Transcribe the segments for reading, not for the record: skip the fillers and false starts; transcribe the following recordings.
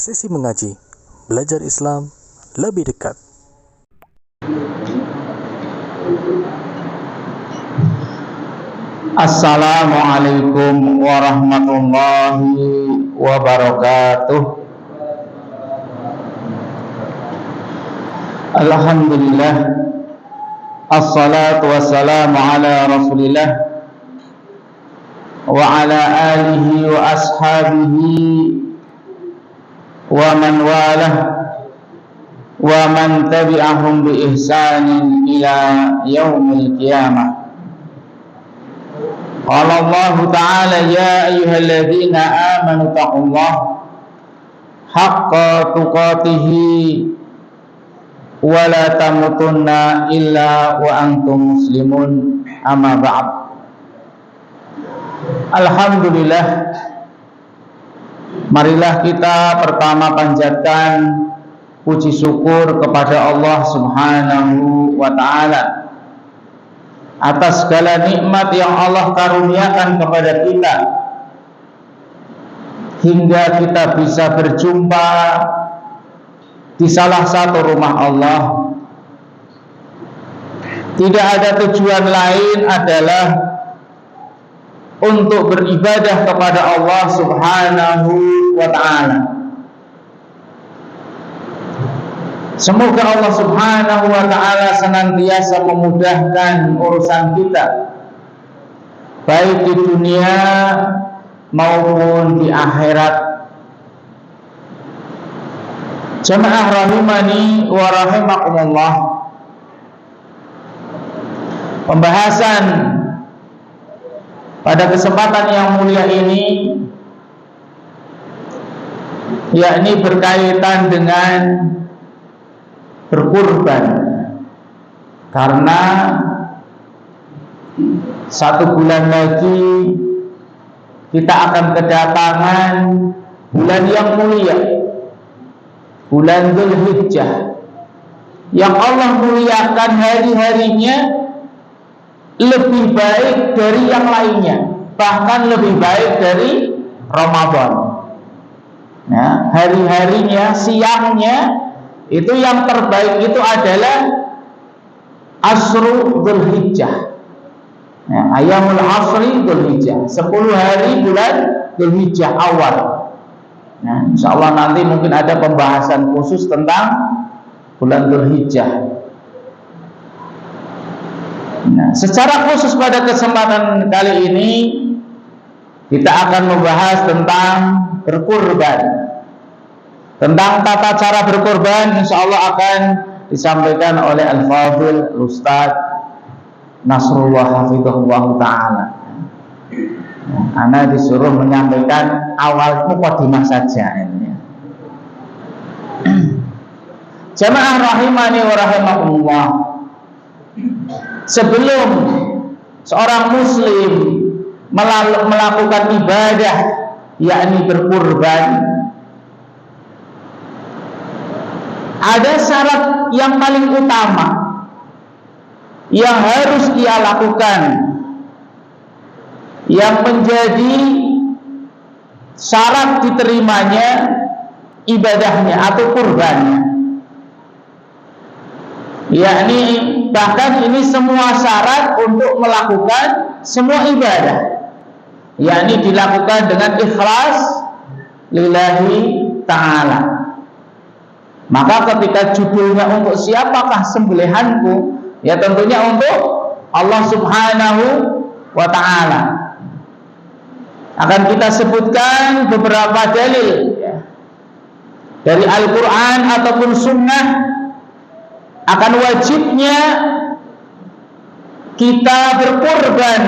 Sesi mengaji, belajar Islam lebih dekat. Assalamualaikum warahmatullahi wabarakatuh. Alhamdulillah, assalatu wassalamu ala rasulillah wa ala alihi wa ashabihi wa man walah wa man tabi'ahum bi ihsanin ila yaumil qiyamah. Qala Allah Ta'ala, ya ayyuhalladzina amanu taqullaha haqqa tuqatihi wa la tamutunna illa wa antum muslimun, amma ba'd. Alhamdulillah, marilah kita pertama panjatkan puji syukur kepada Allah Subhanahu wa Ta'ala atas segala nikmat yang Allah karuniakan kepada kita, hingga kita bisa berjumpa di salah satu rumah Allah. Tidak ada tujuan lain adalah untuk beribadah kepada Allah Subhanahu wa Ta'ala. Semoga Allah Subhanahu wa Ta'ala senantiasa memudahkan urusan kita, baik di dunia maupun di akhirat. Jamaah rahimani wa rahimakumullah, pembahasan pada kesempatan yang mulia ini yakni berkaitan dengan berkurban, karena satu bulan lagi kita akan kedatangan bulan yang mulia, bulan Dzulhijjah, yang Allah muliakan hari-harinya lebih baik dari yang lainnya, bahkan lebih baik dari Ramadan. Ya, hari-harinya, siangnya itu yang terbaik itu adalah Asyru Dzulhijjah, ya, Ayamul Asri Dzulhijjah, 10 hari bulan Dzulhijjah awal. Nah, insyaallah nanti mungkin ada pembahasan khusus tentang bulan Dzulhijjah. Nah, secara khusus pada kesempatan kali ini kita akan membahas tentang berkurban. Tentang tata cara berkorban, insya Allah akan disampaikan oleh Al-Fadhil Ustaz Nasrullah Hafidhahullah Ta'ala. Ana disuruh menyampaikan awal mukadimah saja ini. Jamaah rahimani wa rahimakumullah, sebelum seorang muslim melakukan ibadah yakni berkurban, ada syarat yang paling utama yang harus dia lakukan, yang menjadi syarat diterimanya ibadahnya atau kurbannya, yakni bahkan ini semua syarat untuk melakukan semua ibadah, yakni dilakukan dengan ikhlas lillahi ta'ala. Maka ketika judulnya untuk siapakah sembelihanku, ya tentunya untuk Allah Subhanahu wa Ta'ala. Akan kita sebutkan beberapa dalil, ya, dari Al-Quran ataupun Sunnah akan wajibnya kita berkorban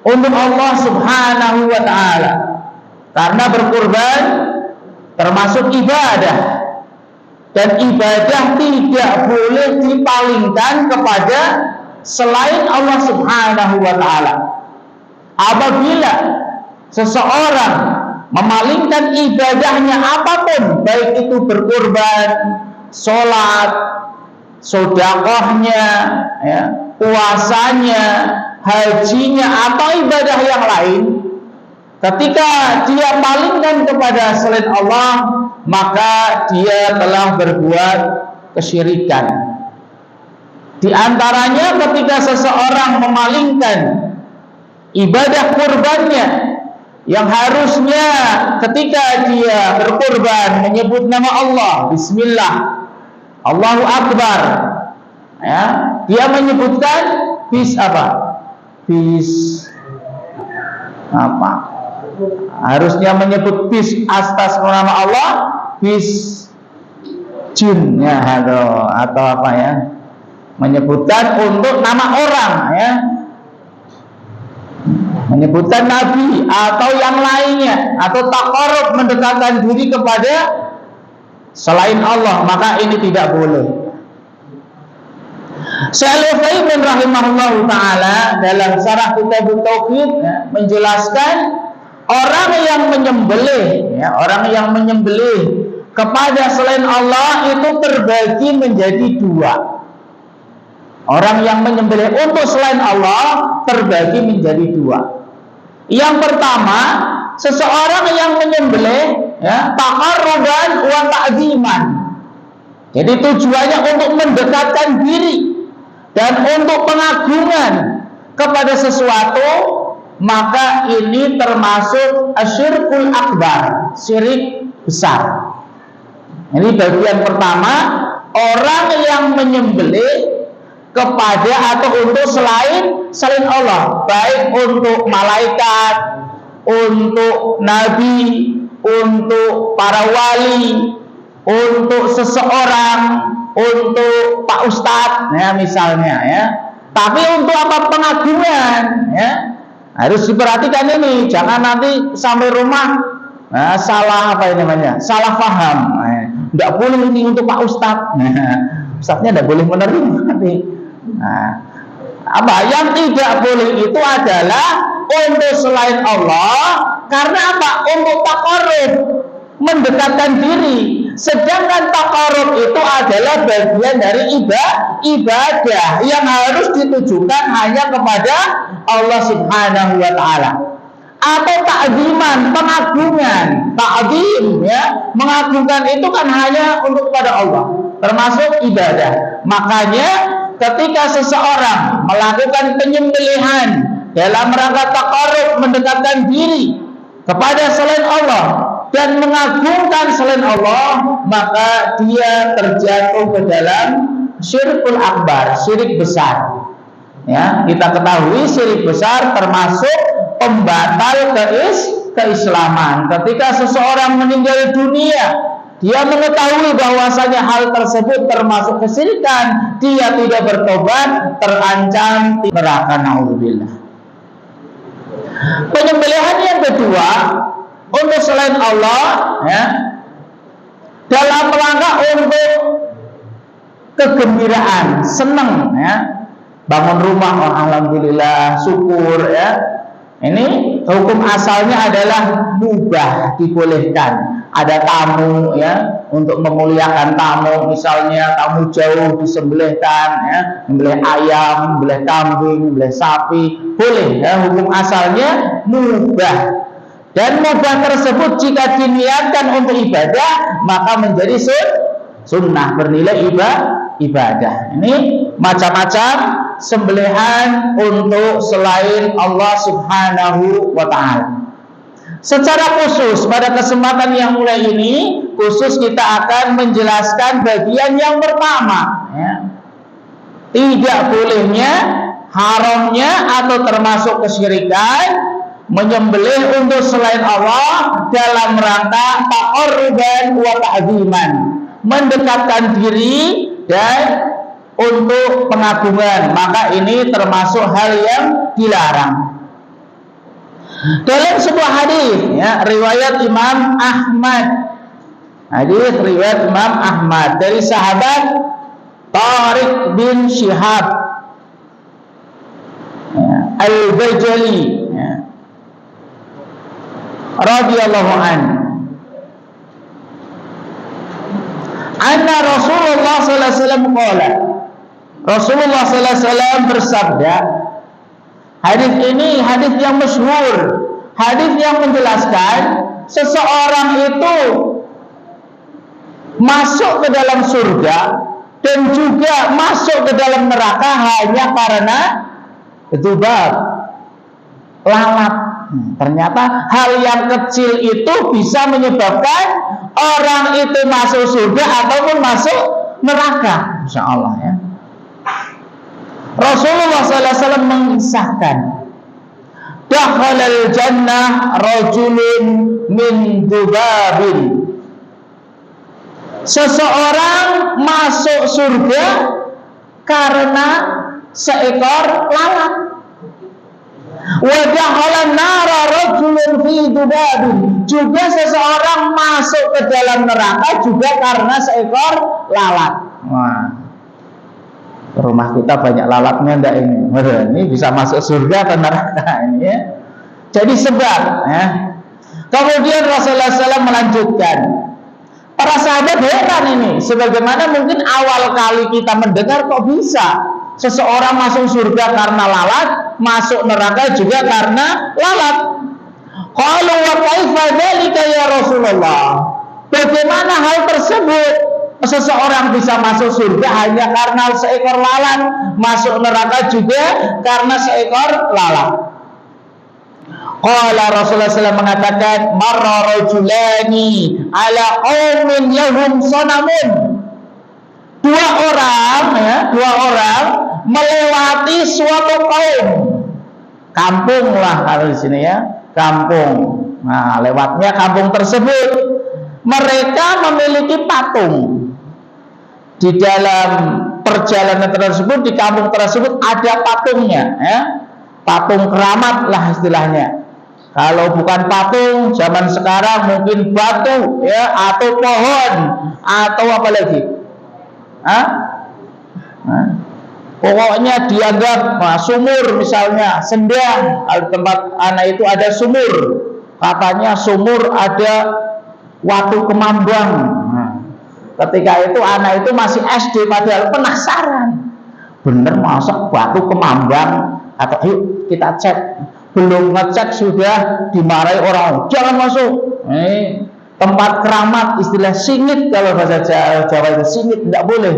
untuk Allah Subhanahu wa Ta'ala, karena berkorban termasuk ibadah. Dan ibadah tidak boleh dipalingkan kepada selain Allah Subhanahu wa Ta'ala. Apabila seseorang memalingkan ibadahnya apapun, baik itu berkurban, sholat, sedekahnya, ya, puasanya, hajinya, atau ibadah yang lain, Ketika dia palingkan kepada selain Allah, maka dia telah berbuat kesyirikan. Di antaranya ketika seseorang memalingkan ibadah kurbannya, yang harusnya ketika dia berkurban menyebut nama Allah, Bismillah, Allahu Akbar, ya, dia menyebutkan harusnya menyebut bis atas nama Allah, bis jin, ya, atau apa ya, menyebutkan untuk nama orang, ya, menyebutkan nabi atau yang lainnya, atau taqarrub, mendekatkan diri kepada selain Allah, maka ini tidak boleh. Syekh Al-Utsaimin rahimahullah taala dalam syarah kitab Tauhid, ya, menjelaskan orang yang menyembelih, ya, orang yang menyembelih kepada selain Allah itu terbagi menjadi dua. Orang yang menyembelih untuk selain Allah terbagi menjadi dua. Yang pertama, seseorang yang menyembelih, ya, taqarruban wa ta'ziman. Jadi tujuannya untuk mendekatkan diri dan untuk pengagungan kepada sesuatu, maka ini termasuk asyirkul akbar, syirik besar. Ini bagian pertama, orang yang menyembelih kepada atau untuk selain Allah, baik untuk malaikat, untuk nabi, untuk para wali, untuk seseorang, untuk Pak Ustadz, ya, misalnya, ya. Tapi untuk apa? Pengagungan, ya. Harus diperhatikan ini, jangan nanti sampai rumah salah apa ini namanya, salah paham. Tidak boleh ini untuk Pak Ustadz. Ustadznya tidak boleh menerima nanti. Apa yang tidak boleh itu adalah untuk selain Allah, karena apa? Untuk taqarrub, mendekatkan diri. Sedangkan taqarrub itu adalah bagian dari ibadah yang harus ditujukan hanya kepada Allah Subhanahu wa taala. Atau ta'ziman, pengagungan, ta'zim, ya, mengagungkan itu kan hanya untuk kepada Allah, termasuk ibadah. Makanya ketika seseorang melakukan penyembelihan dalam rangka taqarrub, mendekatkan diri kepada selain Allah dan mengagungkan selain Allah, maka dia terjatuh ke dalam syirkul akbar, syirik besar. Ya, kita ketahui syirik besar termasuk pembatal keislaman. Ketika seseorang meninggal dunia, dia mengetahui bahwasanya hal tersebut termasuk kesyirikan, dia tidak bertobat, terancam neraka, naudzubillah. Penyembelihan yang kedua untuk selain Allah, ya, dalam rangka untuk kegembiraan, senang, ya, bangun rumah, oh, alhamdulillah, syukur, ya. Ini hukum asalnya adalah mubah, dibolehkan. Ada tamu, ya, untuk memuliakan tamu, misalnya tamu jauh disembelihkan, ya, membelih ayam, membelih kambing, membelih sapi, boleh, ya, hukum asalnya mubah. Dan mubah tersebut jika diniatkan untuk ibadah, maka menjadi sunnah, bernilai ibadah. Ini macam-macam sembelihan untuk selain Allah Subhanahu wa ta'ala. Secara khusus pada kesempatan yang mulai ini, khusus kita akan menjelaskan bagian yang pertama, ya. Tidak bolehnya, haramnya atau termasuk kesyirikan menyembelih untuk selain Allah dalam rangka taqarruban wa ta'ziman, mendekatkan diri dan untuk pengagungan, maka ini termasuk hal yang dilarang. Dalam sebuah hadis, ya, riwayat Imam Ahmad, hadis riwayat Imam Ahmad dari sahabat Tariq bin Shihab, ya, Al-Bajali, ya, radhiyallahu anhu, anna Rasulullah sallallahu alaihi wasallam qala, Rasulullah sallallahu alaihi wasallam bersabda. Hadis ini hadis yang masyhur, hadis yang menjelaskan seseorang itu masuk ke dalam surga dan juga masuk ke dalam neraka hanya karena dzubab, lalat. Ternyata hal yang kecil itu bisa menyebabkan orang itu masuk surga ataupun masuk neraka. Insya Allah ya. Rasulullah SAW mengisahkan, dakhalal jannah rajulun min dzubabin. Seseorang masuk surga karena seekor lalat. Wa dakhalan nara rajulun fi dzubabin. Juga seseorang masuk ke dalam neraka juga karena seekor lalat. Wah. Rumah kita banyak lalatnya enggak ini? Ini bisa masuk surga atau neraka ini ya. Jadi sebab ya. Kemudian Rasulullah SAW melanjutkan, para sahabat heran ini, sebagaimana mungkin awal kali kita mendengar kok bisa seseorang masuk surga karena lalat, masuk neraka juga karena lalat. Qalu wa kaifa dzalika ya Rasulullah? Bagaimana hal tersebut? Seseorang bisa masuk surga hanya karena seekor lalat, masuk neraka juga karena seekor lalat. Qala Rasulullah SAW mengatakan, marra rajulani ala qaumin lahum sanamun. Dua orang melewati suatu kaum, kampung lah kalau di sini ya, kampung. Nah, lewatnya kampung tersebut, mereka memiliki patung. Di dalam perjalanan tersebut, di kampung tersebut ada patungnya, ya. Patung keramat lah istilahnya. Kalau bukan patung zaman sekarang mungkin batu ya, atau pohon, atau apa lagi? Pokoknya dianggap sumur misalnya, sendang. Kalau tempat anak itu ada sumur, katanya sumur ada watu kemambang. Ketika itu anak itu masih SD, padahal penasaran, bener masuk batu kemambang? Atau ayo kita cek. Belum ngecek sudah dimarahi orang, jangan masuk. Tempat keramat, istilah singit kalau bahasa Jawa itu singit, tidak boleh.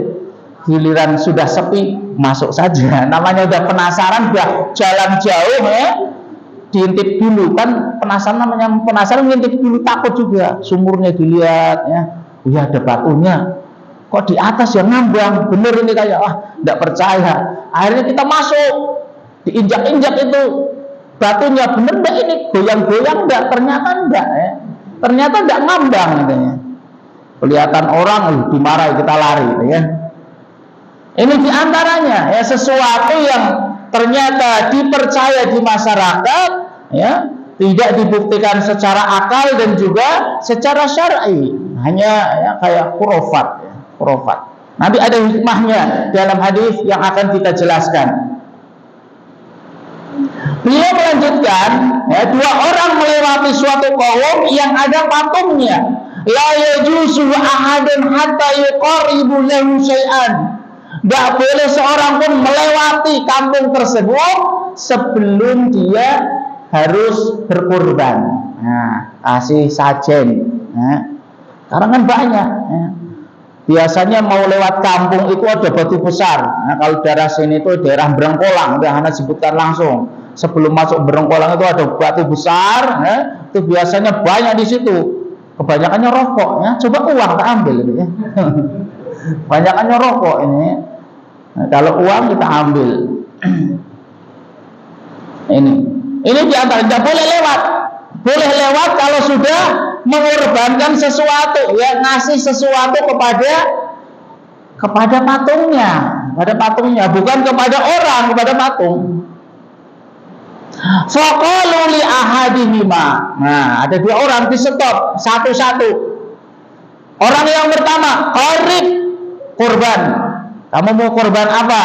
Giliran sudah sepi, masuk saja. Namanya udah penasaran, udah jalan jauh ya, diintip dulu kan, penasaran, namanya penasaran, ngintip dulu, takut juga. Sumurnya dilihat ya, ya ada batunya, kok di atas yang ngambang, bener ini kayak, tidak percaya. Akhirnya kita masuk, diinjak-injak itu batunya, bener enggak ini, goyang-goyang enggak? Ternyata enggak ya. Ternyata enggak ngambang katanya. Kelihatan orang dimarahi, kita lari gitu ya. Ini diantaranya ya, sesuatu yang ternyata dipercaya di masyarakat ya, tidak dibuktikan secara akal dan juga secara syar'i, hanya ya, kayak khurafat ya, khurafat. Nanti ada hikmahnya dalam hadis yang akan kita jelaskan. Beliau melanjutkan ya, dua orang melewati suatu kaum yang ada patungnya. La yajuzu ahadun hatta yuqaribu lahu syai'an. Tidak boleh seorang pun melewati kampung tersebut sebelum dia harus berkurban. Nah, kasih sajen. Nah, sekarang kan banyak. Ya. Biasanya mau lewat kampung itu ada batu besar. Nah, kalau daerah sini itu daerah Brengkolang, udah Anda sebutkan langsung. Sebelum masuk Brengkolang itu ada batu besar. Ya. Itu biasanya banyak di situ. Kebanyakannya rokok. Ya. Coba uang kita ambil itu ya. Banyakannya rokok ini. Nah, kalau uang kita ambil. Ini diantara, tidak boleh lewat. Boleh lewat kalau sudah mengorbankan sesuatu, ya, ngasih sesuatu kepada patungnya, bukan kepada orang, kepada patung. Faqalu li ahadihima. Nah, ada dua orang di stop satu-satu. Orang yang pertama, qarib, kurban. Kamu mau kurban apa?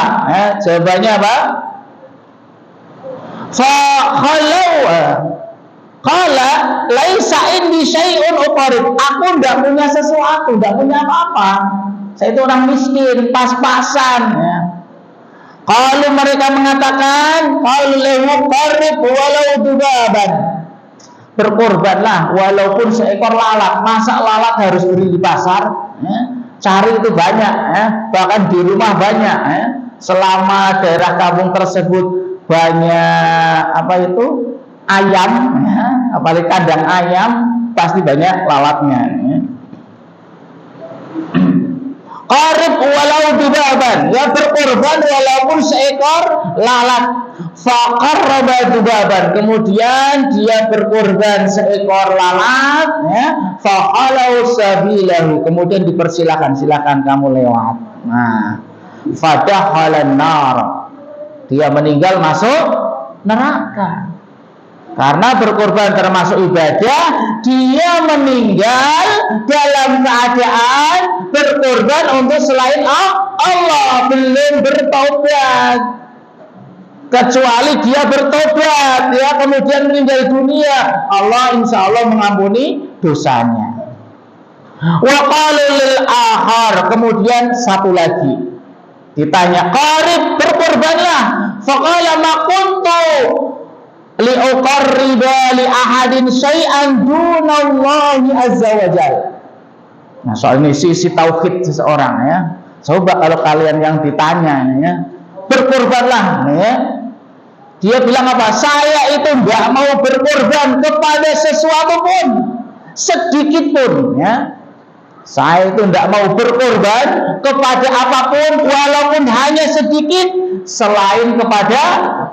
Jawabannya apa? Qala laisa indi syai'un uqarib. Aku enggak punya sesuatu, enggak punya apa-apa. Saya itu orang miskin, pas-pasan ya. Kalau mereka mengatakan qalu lahu qarib walau dubaban. berkorbanlah walaupun seekor lalat. Masa lalat harus beli di pasar? Cari itu banyak, bahkan di rumah banyak. Selama daerah kampung tersebut banyak ayam, apalagi kandang ayam, pasti banyak lalatnya. Qarib walau dubaban, ya berkorban walaupun seekor lalat. Faqarraba dubaban, kemudian dia berkorban seekor lalat, faqalau sabilahu, kemudian dipersilakan, silakan kamu lewat. Nah, fadakhalan nar, dia meninggal masuk neraka. Karena berkorban termasuk ibadah, dia meninggal dalam keadaan berkorban untuk selain Allah, belum bertobat. Kecuali dia bertobat, dia kemudian meninggal dunia, Allah insya Allah mengampuni dosanya. Wa qala lil akhar, kemudian satu lagi ditanya, qarib, berkorbanlah. Faqala ma kuntu li uqarriba li ahadin syai'an dunallahi azza wa jalla. Nah, soal ini sisi tauhid seseorang, ya. Coba kalau kalian yang ditanya, ya, berkorbanlah, ya. Dia bilang apa? Saya itu enggak mau berkorban kepada sesuatu pun, sedikit pun, ya. Saya itu enggak mau berkorban kepada apapun walaupun hanya sedikit selain kepada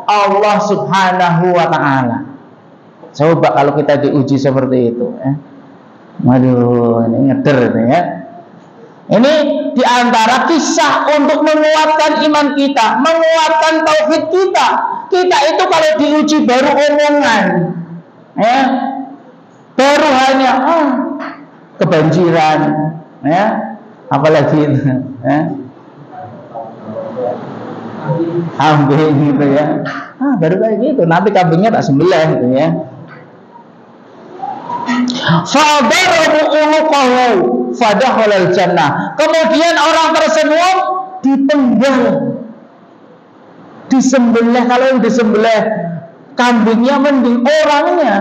Allah Subhanahu wa ta'ala. Coba kalau kita diuji seperti itu, ya. Waduh, ini ngeder, ya. Ini diantara kisah untuk menguatkan iman kita, menguatkan tauhid kita. Kita itu kalau diuji baru omongan, ya, baru hanya kebanjiran, ya, apalagi itu, ya, kambing gitu, ya, baru kayak gitu. Nanti kambingnya tak sembelih, gitu, ya. Fadarabu unuqahu fadakhalal jannah. Kemudian orang tersebut dipenggal, disembelih. Kalau yang disembelih kambingnya mending orangnya.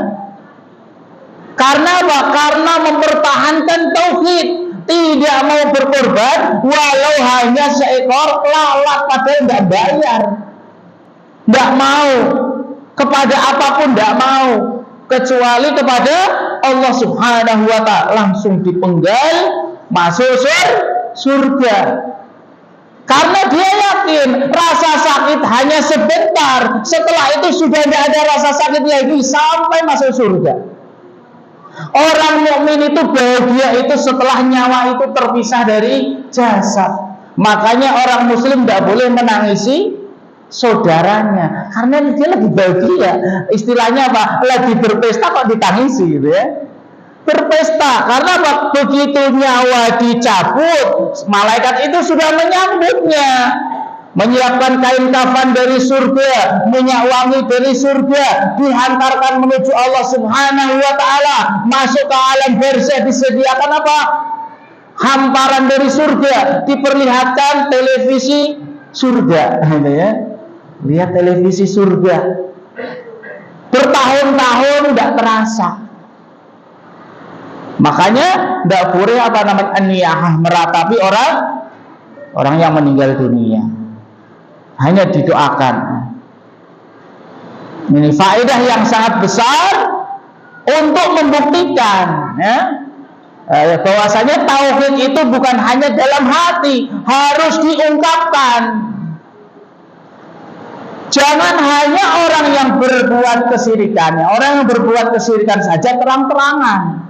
Karena apa? Karena mempertahankan tauhid, tidak mau berkorban walau hanya seekor lalat, padahal tidak bayar, tidak mau kepada apapun, tidak mau kecuali kepada Allah Subhanahu wa ta'ala. Langsung dipenggal, masuk surga. Karena dia yakin rasa sakit hanya sebentar, setelah itu sudah tidak ada rasa sakit lagi sampai masuk surga. Orang mukmin itu bahagia itu setelah nyawa itu terpisah dari jasad. Makanya orang muslim tidak boleh menangisi saudaranya, karena dia lagi bahagia. Istilahnya apa? Lagi berpesta kok ditangisi, gitu, ya. Berpesta karena begitu nyawa dicabut, malaikat itu sudah menyambutnya, menyiapkan kain kafan dari surga, minyak wangi dari surga, dihantarkan menuju Allah Subhanahu wa ta'ala, masuk ke alam barzakh, disediakan apa? Hamparan dari surga, diperlihatkan televisi surga, gitu, ya. Lihat televisi surga bertahun-tahun tidak terasa. Makanya tidak boleh niyahah, meratapi orang yang meninggal dunia, hanya didoakan. Ini faedah yang sangat besar untuk membuktikan, ya, bahwasanya tauhid itu bukan hanya dalam hati, harus diungkapkan. Jangan hanya orang yang berbuat kesyirikan, orang yang berbuat kesyirikan saja terang-terangan,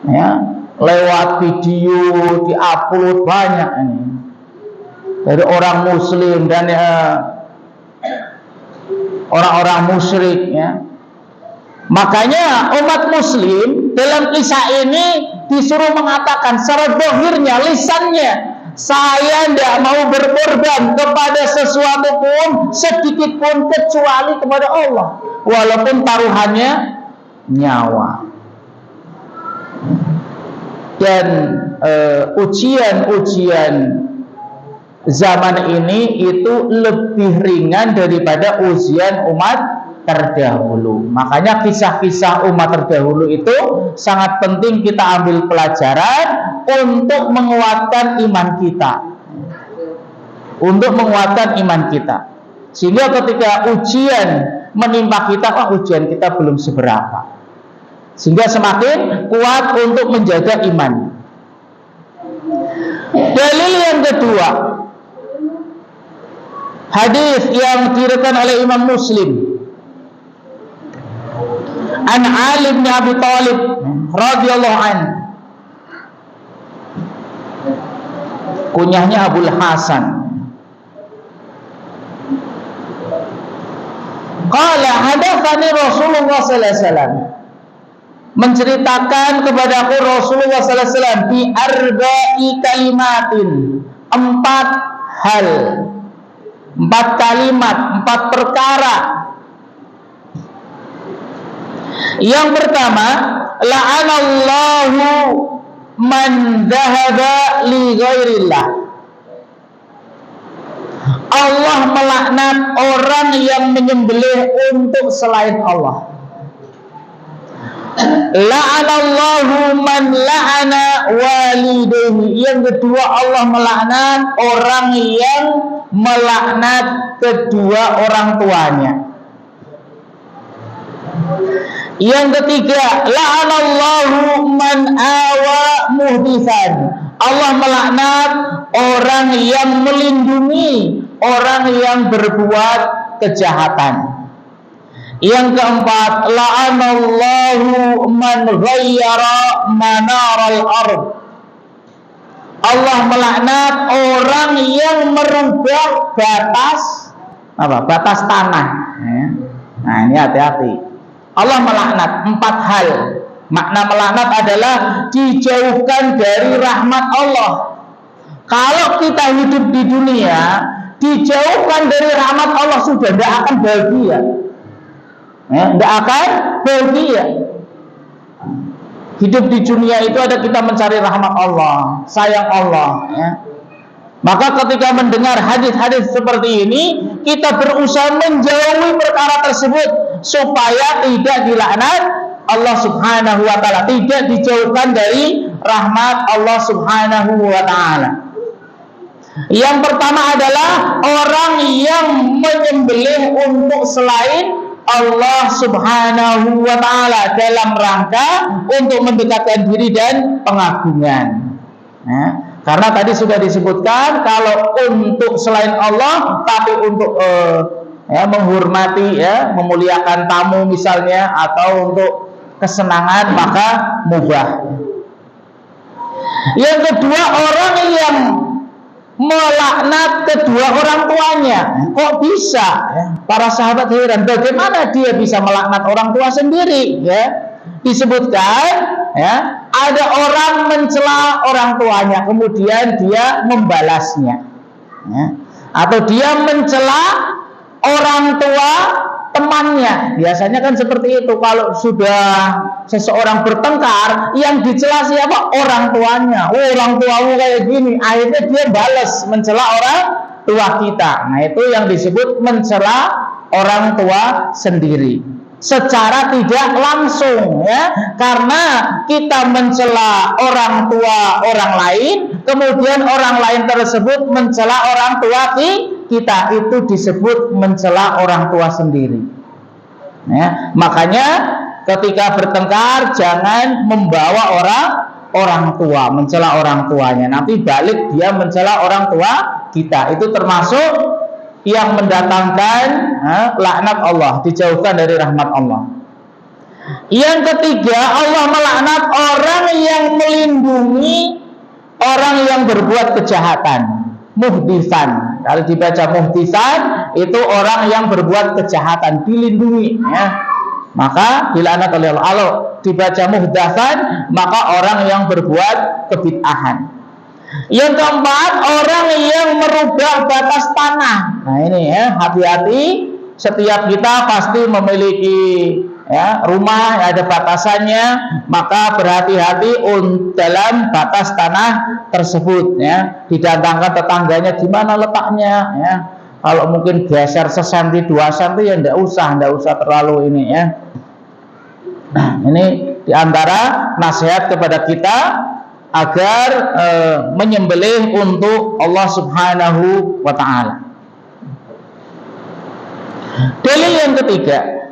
ya, lewat video diupload banyak ini dari orang muslim dan orang-orang musyrik, ya. Makanya umat muslim dalam kisah ini disuruh mengatakan secara zahirnya, lisannya, saya tidak mau berkorban kepada sesuatu pun, sedikit pun, kecuali kepada Allah, walaupun taruhannya nyawa. Dan ujian-ujian zaman ini itu lebih ringan daripada ujian umat terdahulu. Makanya kisah-kisah umat terdahulu itu sangat penting kita ambil pelajaran untuk menguatkan iman kita. Untuk menguatkan iman kita. Sehingga ketika ujian menimpa kita, ujian kita belum seberapa. Sehingga semakin kuat untuk menjaga iman. Dalil yang kedua, hadis yang diriwayatkan oleh Imam Muslim an Ali bin Abi Thalib radhiyallahu an, kunyahnya Abul Hasan, qala hadatsani Rasulullah sallallahu alaihi wasallam, menceritakan kepadaku Rasulullah sallallahu alaihi wasallam bi arba'i kalimatin, 4 hal, 4 kalimat, 4 perkara. Yang pertama, la'anallahu man dhahaba li ghairillah. Allah melaknat orang yang menyembelih untuk selain Allah. La'anallahu man la'ana walidayhi. Yang kedua, Allah melaknat orang yang melaknat kedua orang tuanya. Yang ketiga, la'anallahu man awa muhditsan. Allah melaknat orang yang melindungi orang yang berbuat kejahatan. Yang keempat, la'anallahu man ghayyara manaral ard. Allah melaknat orang yang merubah batas batas tanah. Nah, ini hati-hati. Allah melaknat 4 hal. Makna melaknat adalah dijauhkan dari rahmat Allah. Kalau kita hidup di dunia dijauhkan dari rahmat Allah, sudah tidak akan bahagia. Tidak akan bahagia. Hidup di dunia itu ada kita mencari rahmat Allah, sayang Allah. Maka ketika mendengar hadis-hadis seperti ini, kita berusaha menjauhi perkara tersebut supaya tidak dilaknat Allah Subhanahu wa ta'ala, tidak dijauhkan dari rahmat Allah Subhanahu wa ta'ala. Yang pertama adalah orang yang menyembelih untuk selain Allah Subhanahu wa ta'ala dalam rangka untuk mendekatkan diri dan pengagungan. Karena tadi sudah disebutkan, kalau untuk selain Allah tapi untuk menghormati, memuliakan tamu misalnya, atau untuk kesenangan, maka mubah. Yang kedua, orang yang melaknat kedua orang tuanya. Kok bisa? Para sahabat heran, bagaimana dia bisa melaknat orang tua sendiri? Disebutkan, ada orang mencela orang tuanya, kemudian dia membalasnya, atau dia mencela orang tua temannya. Biasanya kan seperti itu. Kalau sudah seseorang bertengkar, yang dicela siapa? Orang tuanya. Orang tuamu kayak gini. Akhirnya dia balas mencela orang tua kita. Nah, itu yang disebut mencela orang tua sendiri secara tidak langsung, karena kita mencela orang tua orang lain, kemudian orang lain tersebut mencela orang tua kita, itu disebut mencela orang tua sendiri. Makanya ketika bertengkar jangan membawa orang tua, mencela orang tuanya, nanti balik dia mencela orang tua kita. Itu termasuk yang mendatangkan laknat Allah, dijauhkan dari rahmat Allah. Yang ketiga, Allah melaknat orang yang melindungi orang yang berbuat kejahatan. Muhditsan, kalau dibaca muhditsan, itu orang yang berbuat kejahatan, dilindungi, maka dilaknat oleh Allah. Kalau dibaca muhdatsan, maka orang yang berbuat kebid'ahan. Yang keempat, orang yang merubah batas tanah. Nah ini, hati-hati. Setiap kita pasti memiliki rumah, ada batasannya, maka berhati-hati dalam batas tanah tersebut. Didatangkan tetangganya di mana letaknya, Kalau mungkin geser sesenti 2 senti ya enggak usah terlalu ini ya. Ini diantara nasihat kepada kita agar menyembelih untuk Allah Subhanahu wa ta'ala. Dalil yang ketiga,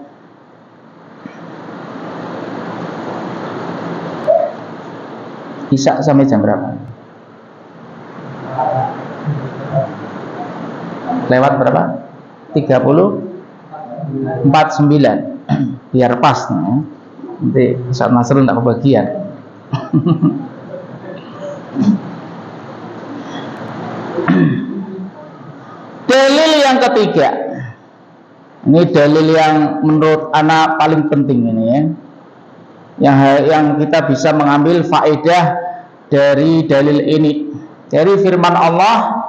Isya sampai jam berapa? Lewat berapa? 30:49. Biar pas nih. Nanti Ustaz Nasrul enggak kebagian. Dalil yang ketiga. Ini dalil yang menurut anak paling penting ini ya. Yang kita bisa mengambil faedah dari dalil ini. Dari firman Allah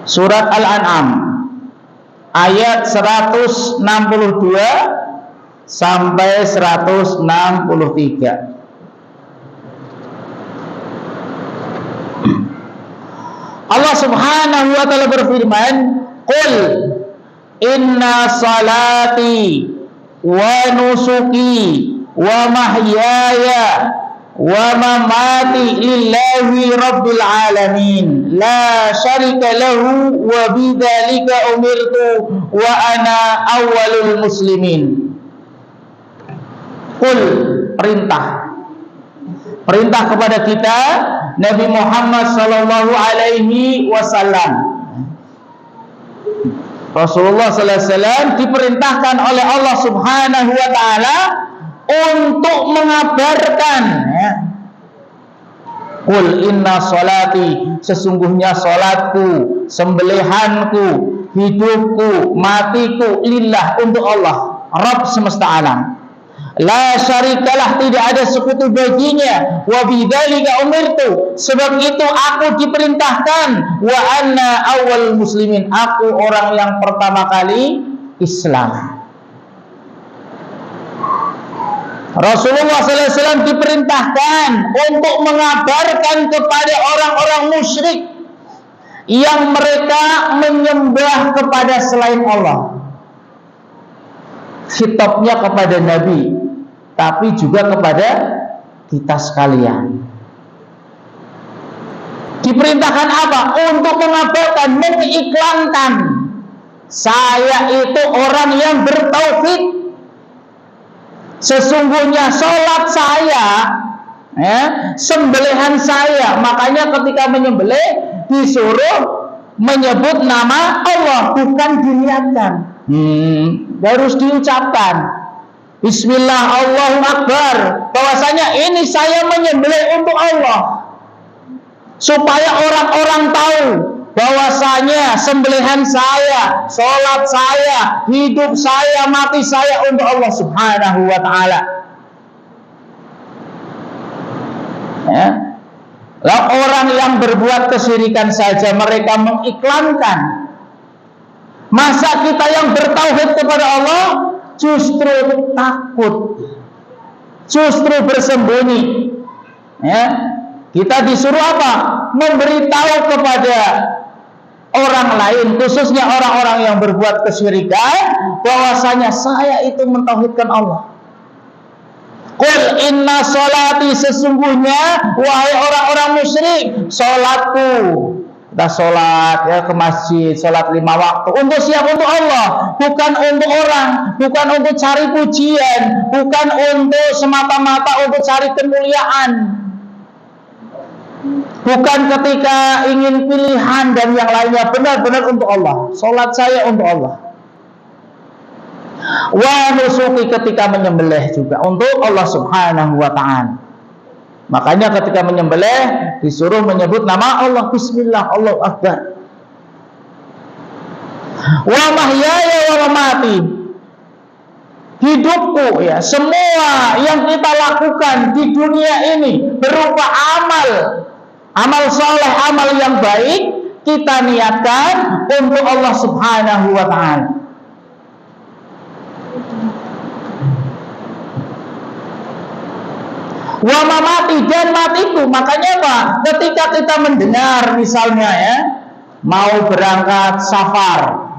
surat Al-An'am ayat 162 sampai 163. Allah Subhanahu wa ta'ala berfirman, "Qul inna salati wa nusuki wa mahyaya wa mamati lillahi rabbil alamin la syarika lahu wa bidzalika umirtu wa ana awwalul muslimin." Qul, perintah kepada kita Nabi Muhammad sallallahu alaihi wasallam. Rasulullah sallallahu alaihi wasallam diperintahkan oleh Allah Subhanahu wa taala untuk mengabarkan ya. Qul inna salati, sesungguhnya salatku, sembelihanku, hidupku, matiku lillah, untuk Allah, Rabb semesta alam. La syarikalah, tidak ada sekutu baginya. Wa bidzalika umirtu, sebab itu aku diperintahkan. Wa anna awwal muslimin, aku orang yang pertama kali Islam. Rasulullah SAW diperintahkan untuk mengabarkan kepada orang-orang musyrik yang mereka menyembah kepada selain Allah. Khitabnya kepada Nabi, tapi juga kepada kita sekalian. Diperintahkan apa? Untuk mengabarkan, mengiklankan, saya itu orang yang bertauhid. Sesungguhnya sholat saya, ya, sembelihan saya. Makanya ketika menyembelih disuruh menyebut nama Allah, bukan diniatkan. Harus diucapkan Bismillah, Allahu Akbar, bahwasanya ini saya menyembelih untuk Allah, supaya orang-orang tahu bahwasanya sembelihan saya, sholat saya, hidup saya, mati saya untuk Allah Subhanahu wa ta'ala ya. Lah orang yang berbuat kesyirikan saja mereka mengiklankan, masa kita yang bertauhid kepada Allah justru takut, justru bersembunyi ya. Kita disuruh apa? Memberitahu kepada orang lain, khususnya orang-orang yang berbuat kesyirikan, bahwasanya saya itu mentauhidkan Allah. Qul inna sholati, sesungguhnya wahai orang-orang musyrik, sholatku, kita sholat ya, ke masjid, sholat 5 waktu. Untuk siapa? Untuk Allah, bukan untuk orang, bukan untuk cari pujian, bukan untuk semata-mata untuk cari kemuliaan, bukan ketika ingin pilihan dan yang lainnya. Benar-benar untuk Allah. Sholat saya untuk Allah. Wa nusuki, ketika menyembelih juga untuk Allah Subhanahu wa ta'ala. Makanya ketika menyembelih disuruh menyebut nama Allah, Bismillah, Allahu Akbar. Wa mahyaya wa mamati, hidupku ya, semua yang kita lakukan di dunia ini berupa amal soleh, amal yang baik, kita niatkan untuk Allah Subhanahu wa ta'ala. Wa mamati, dan matiku. Makanya apa? Ketika kita mendengar misalnya ya, mau berangkat safar,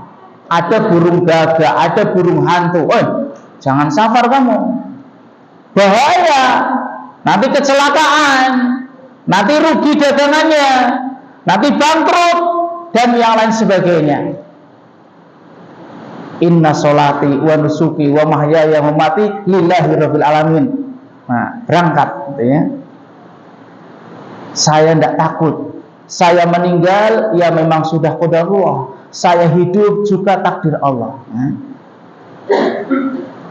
ada burung gagak, ada burung hantu, jangan safar kamu, bahaya, nanti kecelakaan, nanti rugi dagangannya, nanti bangkrut, dan yang lain sebagainya. Inna sholati wa nusuki wa mahyaya wa mamati lillahi rabbil alamin. Nah, berangkat gitu ya. Saya tidak takut. Saya meninggal ya memang sudah qadarullah. Saya hidup juga takdir Allah.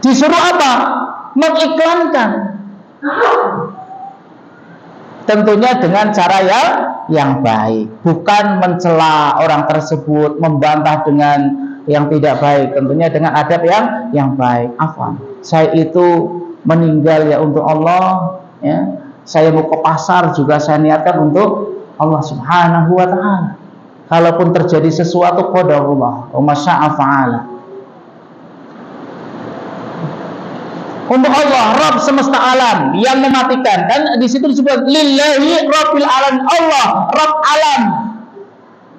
Disuruh apa? Mengiklankan. Tentunya dengan cara yang baik, bukan mencela orang tersebut, membantah dengan yang tidak baik, tentunya dengan adab yang baik. Apa? Saya itu meninggal ya untuk Allah, ya. Saya mau ke pasar juga saya niatkan untuk Allah Subhanahu wa taala. Kalaupun terjadi sesuatu qadarullah, wa masya'a fa'ala. Untuk Allah, Rabb semesta alam yang mematikan, dan di situ disebut lillahi rabbil alamin, Allah Rabb alam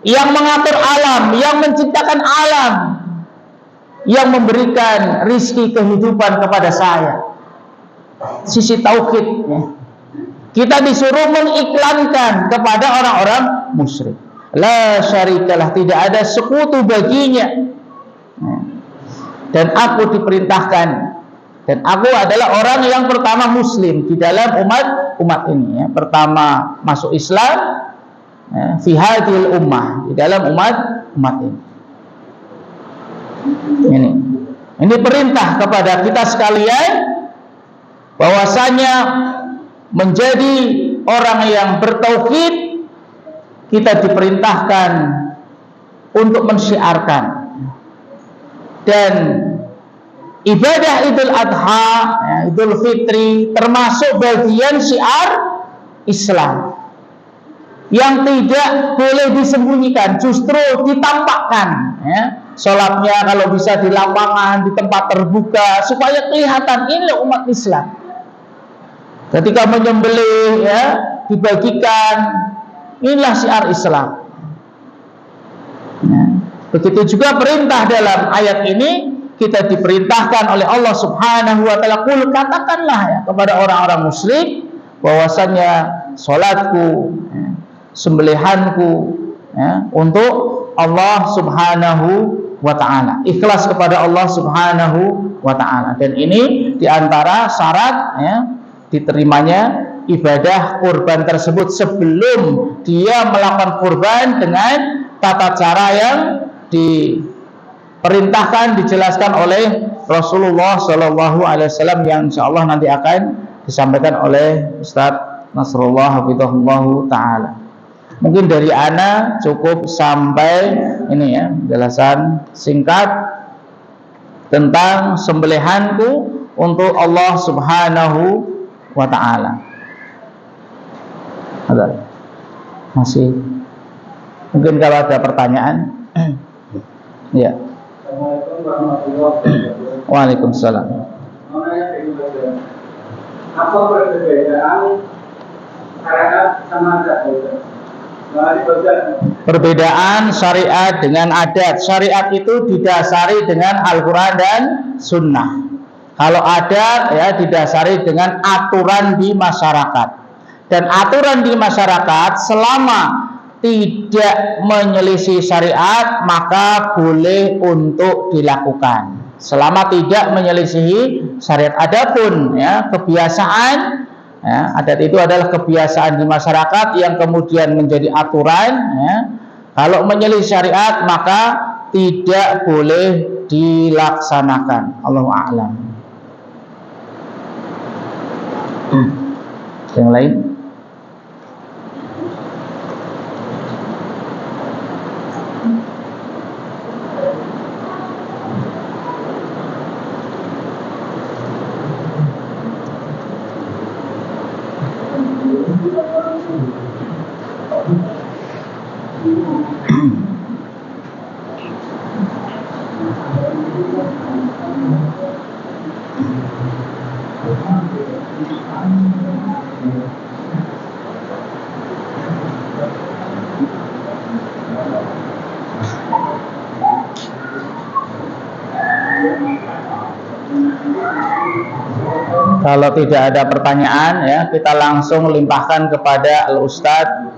yang mengatur alam, yang menciptakan alam, yang memberikan rizki kehidupan kepada saya. Sisi tauhid ya. Kita disuruh mengiklankan kepada orang-orang musyrik, la syarikalah, tidak ada sekutu baginya. Dan aku diperintahkan, dan aku adalah orang yang pertama muslim di dalam umat ini ya. Pertama masuk Islam ya, fi hadhil ummah, di dalam umat ini. Ini perintah kepada kita sekalian bahwasanya menjadi orang yang bertauhid, kita diperintahkan untuk mensyiarkan. Dan ibadah Idul Adha, ya, Idul Fitri termasuk bagian syiar Islam yang tidak boleh disembunyikan, justru ditampakkan ya. Sholatnya kalau bisa di lapangan, di tempat terbuka, supaya kelihatan ini umat Islam. Ketika menyembelih ya, dibagikan, inilah syiar Islam ya. Begitu juga perintah dalam ayat ini, kita diperintahkan oleh Allah Subhanahu wa taala, qul, katakanlah ya kepada orang-orang musyrik bahwasannya salatku ya, sembelihanku ya, untuk Allah Subhanahu wa taala, ikhlas kepada Allah Subhanahu wa taala. Dan ini diantara syarat ya, diterimanya ibadah kurban tersebut sebelum dia melakukan kurban dengan tata cara yang diperintahkan, dijelaskan oleh Rasulullah Shallallahu Alaihi Wasallam, yang insyaallah nanti akan disampaikan oleh Ustadz Nasrullah Hafizahullah Ta'ala. Mungkin dari ana cukup sampai ini ya, penjelasan singkat tentang sembelihanku untuk Allah Subhanahu wa Ta'ala. Ada masih mungkin kalau ada pertanyaan. Ya. Assalamualaikum warahmatullahi wabarakatuh. Waalaikumsalam. Apa perbedaan syariat sama adat? Perbedaan syariat dengan adat. Syariat itu didasari dengan Al-Quran dan Sunnah. Kalau adat ya didasari dengan aturan di masyarakat. Dan aturan di masyarakat selama tidak menyelisih syariat maka boleh untuk dilakukan. Selama tidak menyelisihi syariat. Adapun ya kebiasaan ya, adat itu adalah kebiasaan di masyarakat yang kemudian menjadi aturan ya. Kalau menyelisih syariat maka tidak boleh dilaksanakan. Allahu a'lam. Yang lain? Kalau tidak ada pertanyaan ya, kita langsung limpahkan kepada Al-Ustadz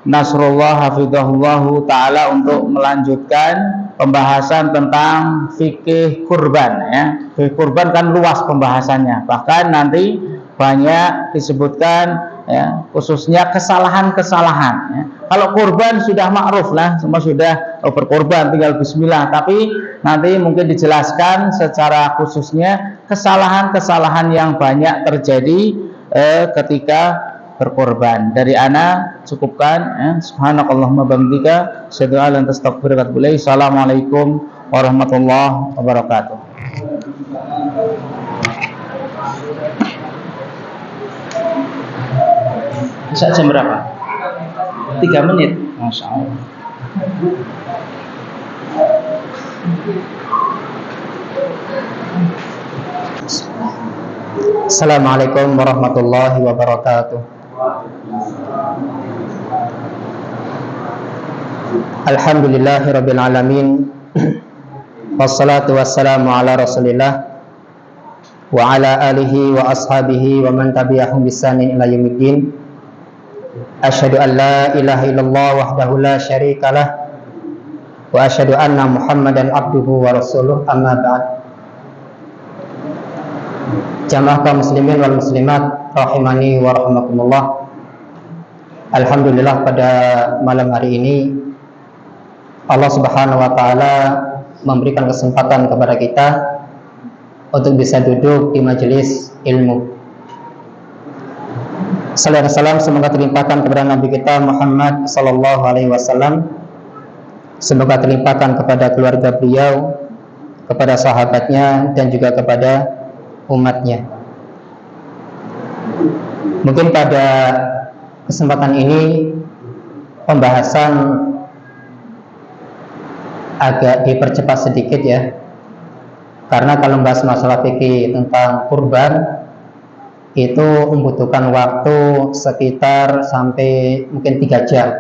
Nasrullah Hafidhahullahu Ta'ala untuk melanjutkan pembahasan tentang fikih kurban ya. Fikih kurban kan luas pembahasannya, bahkan nanti banyak disebutkan ya, khususnya kesalahan-kesalahan ya. Kalau kurban sudah ma'ruf lah, semua sudah berkorban tinggal bismillah, tapi nanti mungkin dijelaskan secara khususnya kesalahan-kesalahan yang banyak terjadi ketika berkorban. Dari ana cukupkan ya. Subhanakallahumma bihamdika asyhadu an la ilaha illa anta astaghfiruka wa atubu ilaik. Assalamualaikum warahmatullahi wabarakatuh. Bisa jam berapa? 3 menit. Masya Allah. Assalamualaikum warahmatullahi wabarakatuh. Alhamdulillahirabbil alamin. Wassalatu wassalamu ala Rasulillah wa ala alihi wa ashabihi wa man tabi'ahum bisanin ila yaumiddin. Asyhadu an la ilaha illallah wahdahu la syarikalah wa asyhadu anna Muhammadan abduhu wa rasuluh, amma ba'd. Jamaah kaum muslimin wal muslimat rahimani wa rahimakumullah. Alhamdulillah, pada malam hari ini Allah Subhanahu wa taala memberikan kesempatan kepada kita untuk bisa duduk di majelis ilmu. Salam salam semoga terlimpahkan kepada Nabi kita Muhammad sallallahu alaihi wasallam. Semoga terlimpahkan kepada keluarga beliau, kepada sahabatnya, dan juga kepada umatnya. Mungkin pada kesempatan ini pembahasan agak dipercepat sedikit ya, karena kalau membahas masalah fikih tentang kurban itu membutuhkan waktu sekitar sampai mungkin 3 jam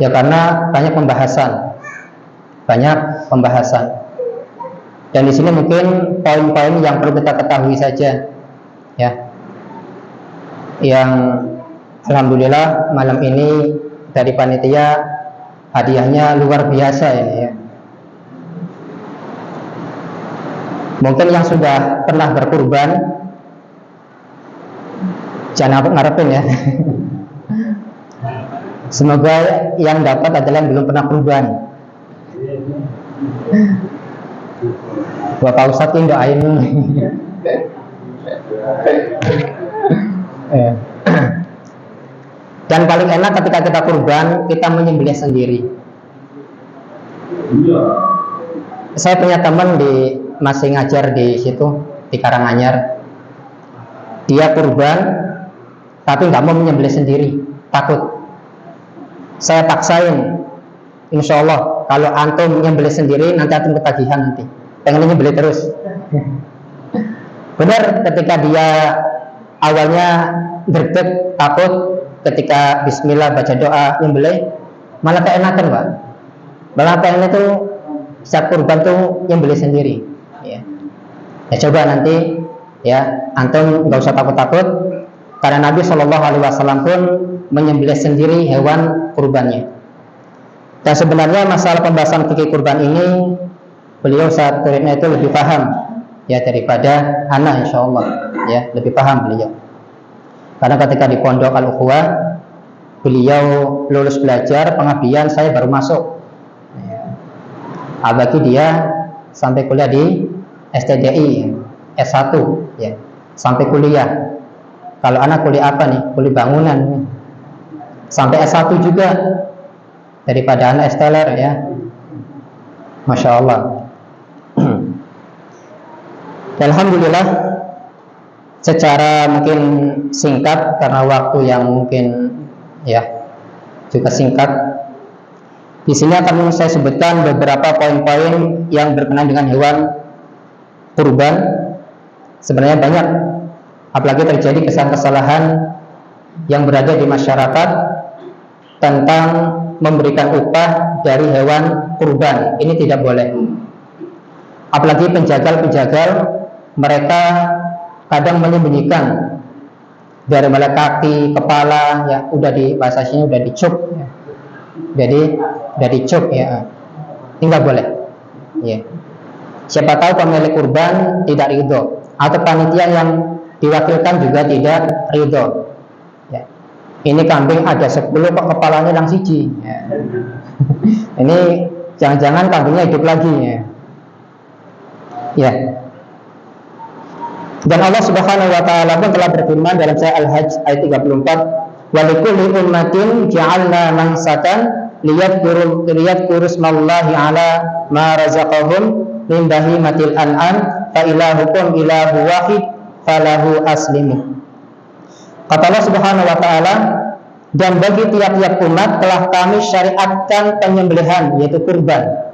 ya, karena banyak pembahasan. Dan di sini mungkin poin-poin yang perlu kita ketahui saja ya, yang alhamdulillah malam ini dari panitia hadiahnya luar biasa ya. Mungkin yang sudah pernah berkurban jangan ngarepin ya. Semoga yang dapat adalah yang belum pernah kurban. Bapak Ustadz ini doain. Dan paling enak ketika kita kurban, kita menyembelih sendiri. Saya punya teman masih ngajar di situ di Karanganyar. Dia kurban tapi nggak mau menyembelih sendiri, takut. Saya paksain, insya Allah kalau antum menyembelih sendiri nanti antum ketagihan, nanti pengen menyembelih terus. Benar, ketika dia awalnya deg-deg takut, ketika bismillah baca doa menyembelih malah keenakan Pak. Malah pengen itu saat kurban tuh menyembelih sendiri ya. Ya coba nanti ya, antum nggak usah takut-takut, karena Nabi SAW pun menyembelih sendiri hewan kurbannya. Dan sebenarnya masalah pembahasan fikih kurban ini beliau saat turunnya itu lebih paham ya daripada anak, insya Allah ya, lebih paham beliau. Karena ketika di Pondok Al-Ukhuwah beliau lulus belajar pengabdian, saya baru masuk. Abagi dia sampai kuliah di STDI S1 ya, sampai kuliah. Kalau anak kuliah apa nih? Kuliah bangunan. Sampai S1 juga, daripada anak esteller ya. Masya Allah. Alhamdulillah, secara mungkin singkat karena waktu yang mungkin ya juga singkat. Di sini akan saya sebutkan beberapa poin-poin yang berkenaan dengan hewan kurban. Sebenarnya banyak, apalagi terjadi kesalahan yang berada di masyarakat tentang memberikan upah dari hewan kurban. Ini tidak boleh. Apalagi penjagal-penjagal mereka kadang menyembunyikan dari mulai kaki, kepala, ya udah di bahasa sini udah dicup, ya. Jadi udah dicup ya, ini nggak boleh. Ya. Siapa tahu pemilik kurban tidak ridho, atau panitia yang diwakilkan juga tidak ridho. Ya. Ini kambing ada 10 kok kepalanya yang siji. Ya. Ini jangan-jangan kambingnya hidup lagi. Ya. Ya. Dan Allah Subhanahu wa taala pun telah berfirman dalam surah Al-Hajj ayat 34, "Wa likulli ummatin ja'alna mansatan liyadhkuru ismallahi 'ala ma razaqahum min bahimatil an'am fa ilahukum ilahu wahid falahu aslimu." Kata Allah Subhanahu wa taala, dan bagi tiap-tiap umat telah kami syariatkan penyembelihan, yaitu kurban,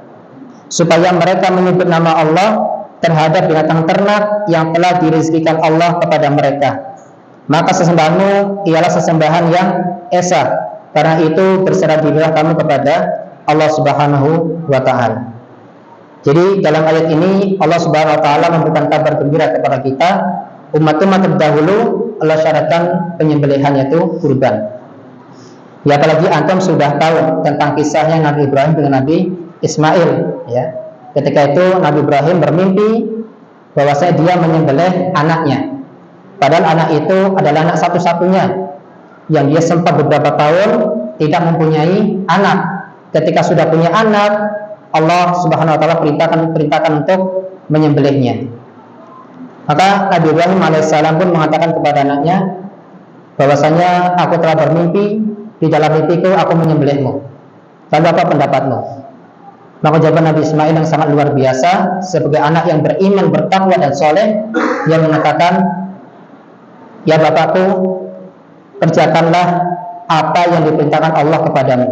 supaya mereka menyebut nama Allah terhadap binatang ternak yang telah dirizkikan Allah kepada mereka. Maka sesembahanmu ialah sesembahan yang esa. Karena itu berserah dirilah kamu kepada Allah Subhanahu wa taala. Jadi dalam ayat ini Allah Subhanahu wa taala memberikan kabar gembira kepada kita, umat-umat terdahulu Allah syaratkan penyembelihan, yaitu kurban. Ya, apalagi antum sudah tahu tentang kisahnya Nabi Ibrahim dengan Nabi Ismail, ya. Ketika itu Nabi Ibrahim bermimpi bahwasanya dia menyembelih anaknya. Padahal anak itu adalah anak satu-satunya yang dia sempat beberapa tahun tidak mempunyai anak. Ketika sudah punya anak, Allah Subhanahu wa taala perintahkan untuk menyembelihnya. Maka Nabi Ibrahim alaihissalam pun mengatakan kepada anaknya bahwasanya aku telah bermimpi, di dalam mimpiku aku menyembelihmu. Lalu apa pendapatmu? Maka jawaban Nabi Ismail yang sangat luar biasa, sebagai anak yang beriman, bertakwa dan soleh, dia mengatakan, ya bapakku, kerjakanlah apa yang diperintahkan Allah kepadamu.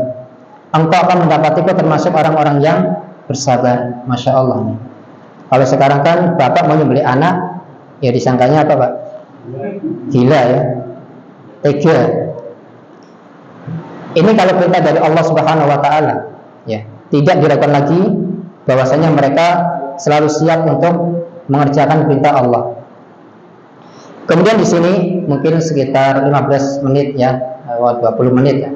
Engkau akan mendapatiku termasuk orang-orang yang bersabar. Masya Allah. Kalau sekarang kan bapak mau nyembelih anak, ya disangkanya apa pak? Gila ya, tega. Ini kalau perintah dari Allah Subhanahu wa taala, ya. Tidak diragukan lagi bahwasanya mereka selalu siap untuk mengerjakan perintah Allah. Kemudian di sini mungkin sekitar 15 menit ya, 20 menit ya.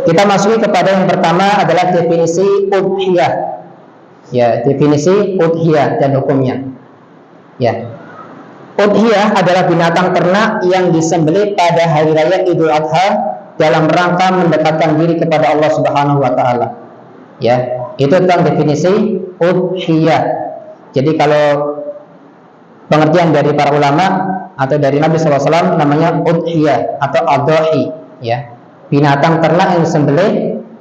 Kita masuki kepada yang pertama adalah definisi udhiyah. Ya, definisi udhiyah dan hukumnya. Ya. Udhiyah adalah binatang ternak yang disembelih pada hari raya Idul Adha dalam rangka mendekatkan diri kepada Allah Subhanahu wa taala. Ya, itu tentang definisi udhiyah. Jadi kalau pengertian dari para ulama atau dari Nabi SAW namanya udhiyah atau adhahi, ya. Binatang ternak yang disembelih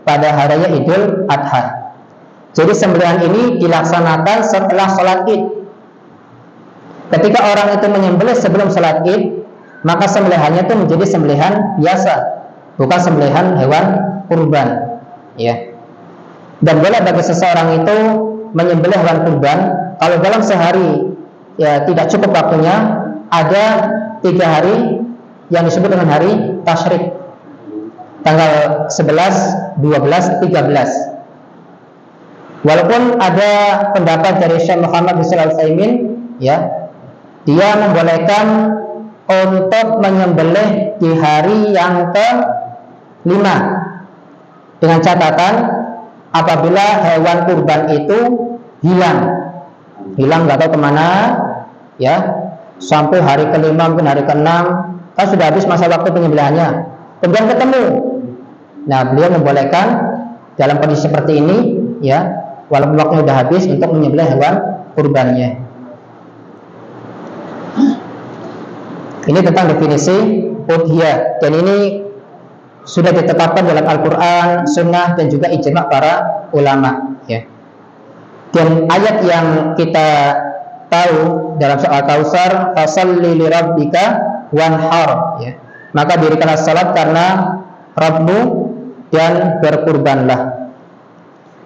pada hari raya Idul Adha. Jadi sembelihan ini dilaksanakan setelah sholat Id. Ketika orang itu menyembelih sebelum sholat Id, maka sembelihannya itu menjadi sembelihan biasa, bukan sembelihan hewan kurban, ya. Dan boleh bagi seseorang itu menyembelih hewan kurban kalau dalam sehari ya tidak cukup waktunya, ada 3 hari yang disebut dengan hari tasyrik, tanggal 11, 12, 13. Walaupun ada pendapat dari Syekh Muhammad bin Shalih Al-Utsaimin, ya, dia membolehkan untuk menyembelih di hari yang ke-5 dengan catatan apabila hewan kurban itu hilang nggak tahu kemana, ya, sampai hari ke-5 mungkin hari ke-6 kan sudah habis masa waktu penyembelihannya, kemudian ketemu. Nah, beliau membolehkan dalam kondisi seperti ini, ya, walaupun waktunya sudah habis untuk menyembelih hewan kurbannya. Ini tentang definisi udhiyah, dan ini sudah ditetapkan dalam Al-Quran, Sunnah, dan juga ijma' para ulama, ya. Dan ayat yang kita tahu dalam surah Al-Kautsar, fasalli li rabbika wanhar, ya. Maka dirikanlah salat karena Rabbmu dan berkurbanlah.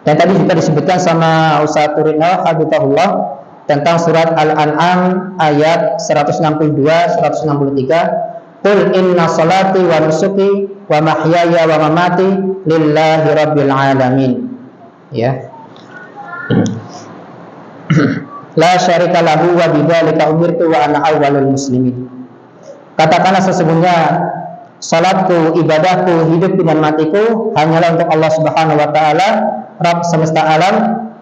Dan tadi juga disebutkan sama Ustaz Turina Habibullah tentang surat Al-An'am ayat 162, 163. Qul inna salati wa nusuki wa mahyaya wa mamati lillahi rabbil alamin. Ya. La syarika lahu wa bidzalika umirtu wa ana awwalul muslimin. Katakanlah sesungguhnya salatku, ibadahku, hidupku dan matiku hanyalah untuk Allah Subhanahu wa taala, Rabb semesta alam,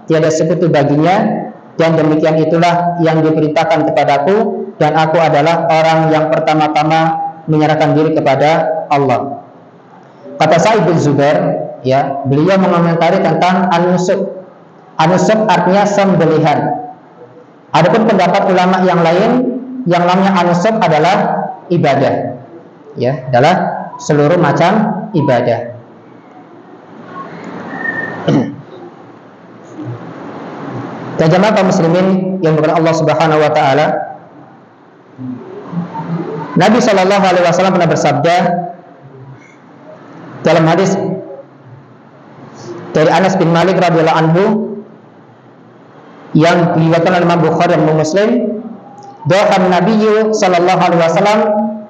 tiada sekutu baginya, dan demikian itulah yang diperintahkan kepadaku, dan aku adalah orang yang pertama-tama menyerahkan diri kepada Allah. Kata Sa'id bin Zubair, ya, beliau mengomentari tentang an-nusuk. An-nusuk artinya sembelihan. Adapun pendapat ulama yang lain, yang namanya an-nusuk adalah ibadah, ya, adalah seluruh macam ibadah. Dan jemaah kaum muslimin yang berkata Allah Subhanahu wa taala, Nabi sallallahu alaihi wasallam pernah bersabda dalam hadis dari Anas bin Malik radhiyallahu anhu yang diriwayatkan oleh Imam Bukhari dan Muslim, doa Nabi sallallahu alaihi wasallam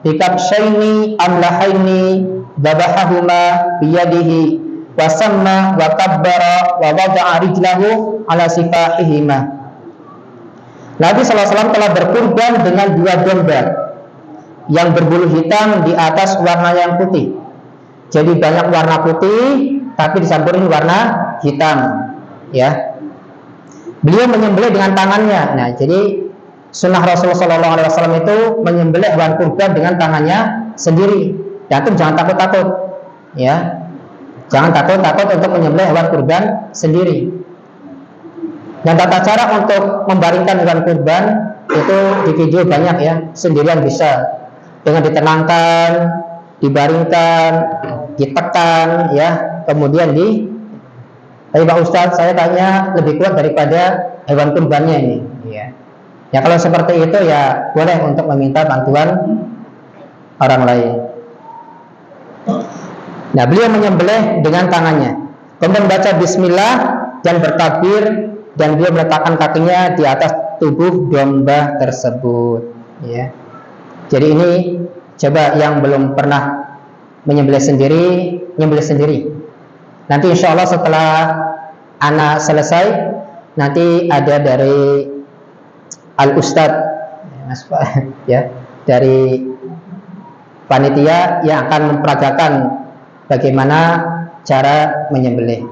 bikabshaini amlahaini dabahahuma biyadihi wa samma wa kabbara wa wada'a rijlahu ala sifahihima. Nabi sallallahu alaihi wasallam telah berkurban dengan 2 domba yang berbulu hitam di atas warna yang putih. Jadi banyak warna putih tapi disampurin warna hitam, ya. Beliau menyembelih dengan tangannya. Nah, jadi sunnah Rasulullah SAW itu menyembelih hewan kurban dengan tangannya sendiri. Dan itu jangan takut-takut, ya. Jangan takut-takut untuk menyembelih hewan kurban sendiri. Dan tata cara untuk membaringkan hewan kurban itu di video banyak, ya. Sendirian bisa, dengan ditenangkan, dibaringkan, ditekan, ya. Kemudian tapi Pak Ustadz, saya tanya lebih kuat daripada hewan kurbannya ini, ya. Ya kalau seperti itu ya boleh untuk meminta bantuan orang lain. Nah, beliau menyembelih dengan tangannya, kemudian baca bismillah dan bertakbir, dan beliau meletakkan kakinya di atas tubuh domba tersebut, ya. Jadi ini coba yang belum pernah menyembelih sendiri, menyembelih sendiri. Nanti insya Allah setelah anak selesai, nanti ada dari Al-Ustadz, ya, dari panitia yang akan memperagakan bagaimana cara menyembelih.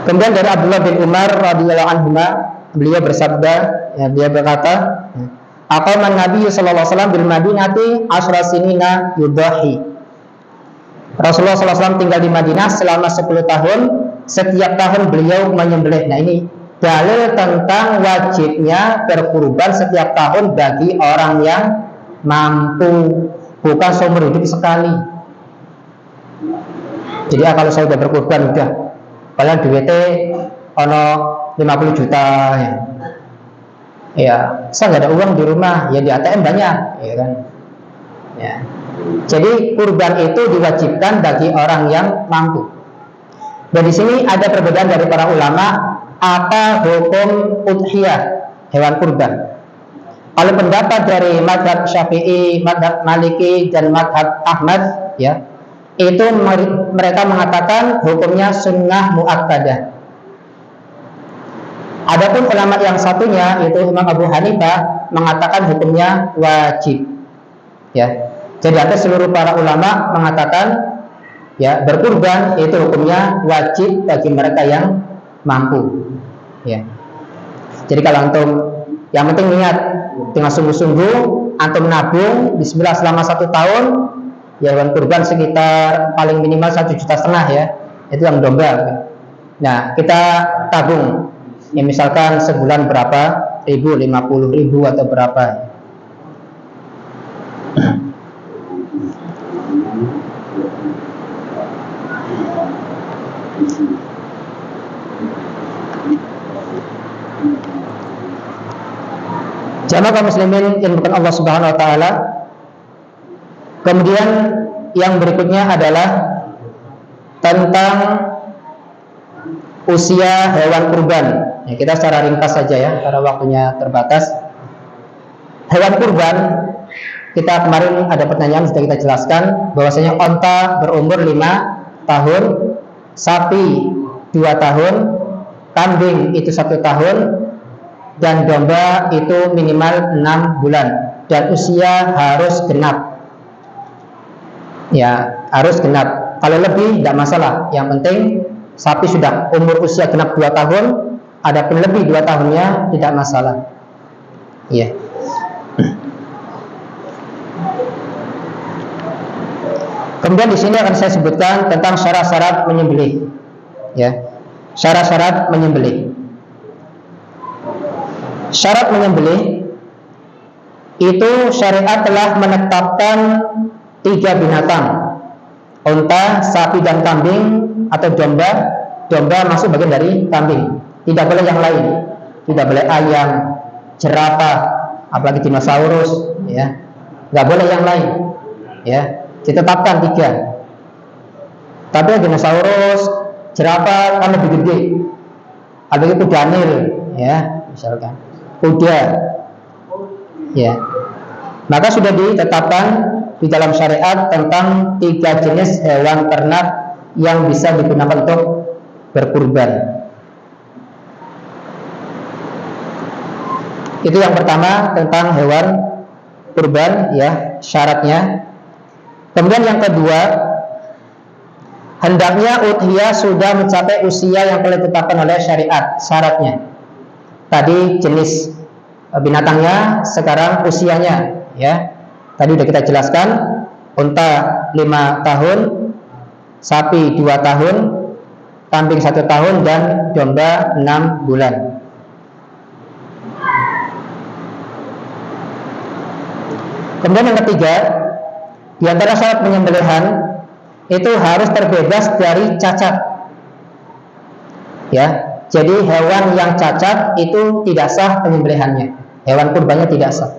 Kemudian dari Abdullah bin Umar radhiyallahu anhu, beliau bersabda, ya, beliau berkata, aqaman Nabi sallallahu alaihi wasallam bil Madinati 10 sinina yudahi. Rasulullah sallallahu alaihi wasallam tinggal di Madinah selama 10 tahun, setiap tahun beliau menyembelih. Nah, ini dalil tentang wajibnya berkurban setiap tahun bagi orang yang mampu, bukan seumur hidup sekali. Jadi kalau saya sudah berkurban udah, padahal duitnya ono 50 juta, ya. Ya, saya nggak ada uang di rumah, ya di ATM banyak, ya kan. Ya. Jadi kurban itu diwajibkan bagi orang yang mampu. Dan di sini ada perbedaan dari para ulama apa hukum udhiyah, hewan kurban. Kalau pendapat dari madhab Syafi'i, madhab Maliki dan madhab Ahmad, ya, itu mereka mengatakan hukumnya sunnah muakkadah. Adapun ulama yang satunya yaitu Imam Abu Hanifah mengatakan hukumnya wajib, ya. Jadi ada seluruh para ulama mengatakan, ya, berkurban itu hukumnya wajib bagi mereka yang mampu, ya. Jadi kalau antum, yang penting niat dengan sungguh-sungguh, antum nabung bismillah selama 1 tahun, ya, hewan kurban sekitar paling minimal 1,5 juta, ya, itu yang domba. Nah, kita tabung. Ya, misalkan sebulan berapa ribu, 50.000 atau berapa. Jamaah kaum muslimin yang bukan Allah Subhanahu wa taala. Kemudian yang berikutnya adalah tentang usia hewan kurban. Ya, kita secara ringkas saja, ya, karena waktunya terbatas. Hewan kurban, kita kemarin ada pertanyaan sudah kita jelaskan bahwasanya onta berumur 5 tahun, sapi 2 tahun, kambing itu 1 tahun, dan domba itu minimal 6 bulan, dan usia harus genap. Ya, harus genap. Kalau lebih tidak masalah. Yang penting sapi sudah umur usia genap 2 tahun, adapun lebih 2 tahunnya tidak masalah. Ya. Kemudian di sini akan saya sebutkan tentang syarat-syarat menyembelih. Ya, syarat-syarat menyembelih. Syarat menyembelih itu syariat telah menetapkan 3 binatang: unta, sapi, dan kambing atau domba. Domba masuk bagian dari kambing. Tidak boleh yang lain. Tidak boleh ayam, jerapah, apalagi dinosaurus. Ya, nggak boleh yang lain. Ya. Ditetapkan 3. Tapi dinosaurus, jerapah kan lebih gede. Ada itu danil, ya, misalkan kuda, ya. Maka sudah ditetapkan di dalam syariat tentang 3 jenis hewan ternak yang bisa digunakan untuk berkurban. Itu yang pertama tentang hewan kurban, ya, syaratnya. Kemudian yang kedua, hendaknya udhiyah sudah mencapai usia yang telah ditetapkan oleh syariat. Syaratnya tadi jenis binatangnya, sekarang usianya, ya. Tadi sudah kita jelaskan, unta 5 tahun, sapi 2 tahun, kambing 1 tahun, dan domba 6 bulan. Kemudian yang ketiga, di antara syarat penyembelihan itu harus terbebas dari cacat. Ya, jadi hewan yang cacat itu tidak sah penyembelihannya. Hewan kurbannya tidak sah.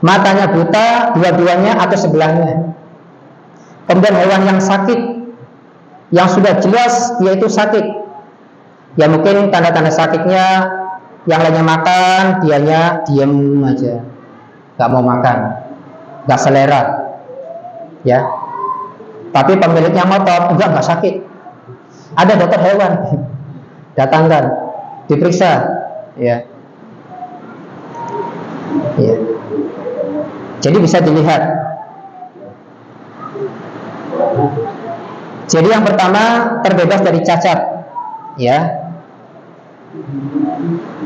Matanya buta, dua-duanya atau sebelahnya. Kemudian hewan yang sakit, yang sudah jelas dia itu sakit. Ya mungkin tanda-tanda sakitnya, yang lainnya makan, dianya diem aja, nggak mau makan, nggak selera. Ya, tapi pemiliknya ngotot, enggak sakit. Ada dokter hewan, datangkan, diperiksa, ya. Ya. Jadi bisa dilihat. Jadi yang pertama terbebas dari cacat, ya.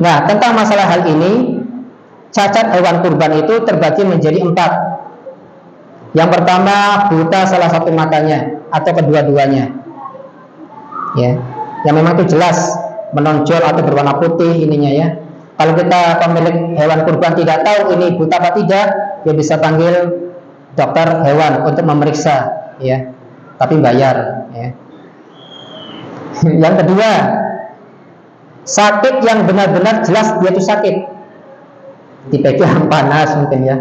Nah, tentang masalah hal ini, cacat hewan kurban itu terbagi menjadi 4. Yang pertama, buta salah satu matanya atau kedua-duanya, ya, yang memang itu jelas menonjol atau berwarna putih ininya, ya. Kalau kita pemilik hewan kurban tidak tahu ini buta apa tidak, dia bisa panggil dokter hewan untuk memeriksa, ya, tapi bayar, ya. Yang kedua, sakit yang benar-benar jelas dia itu sakit, dipegang panas mungkin, ya,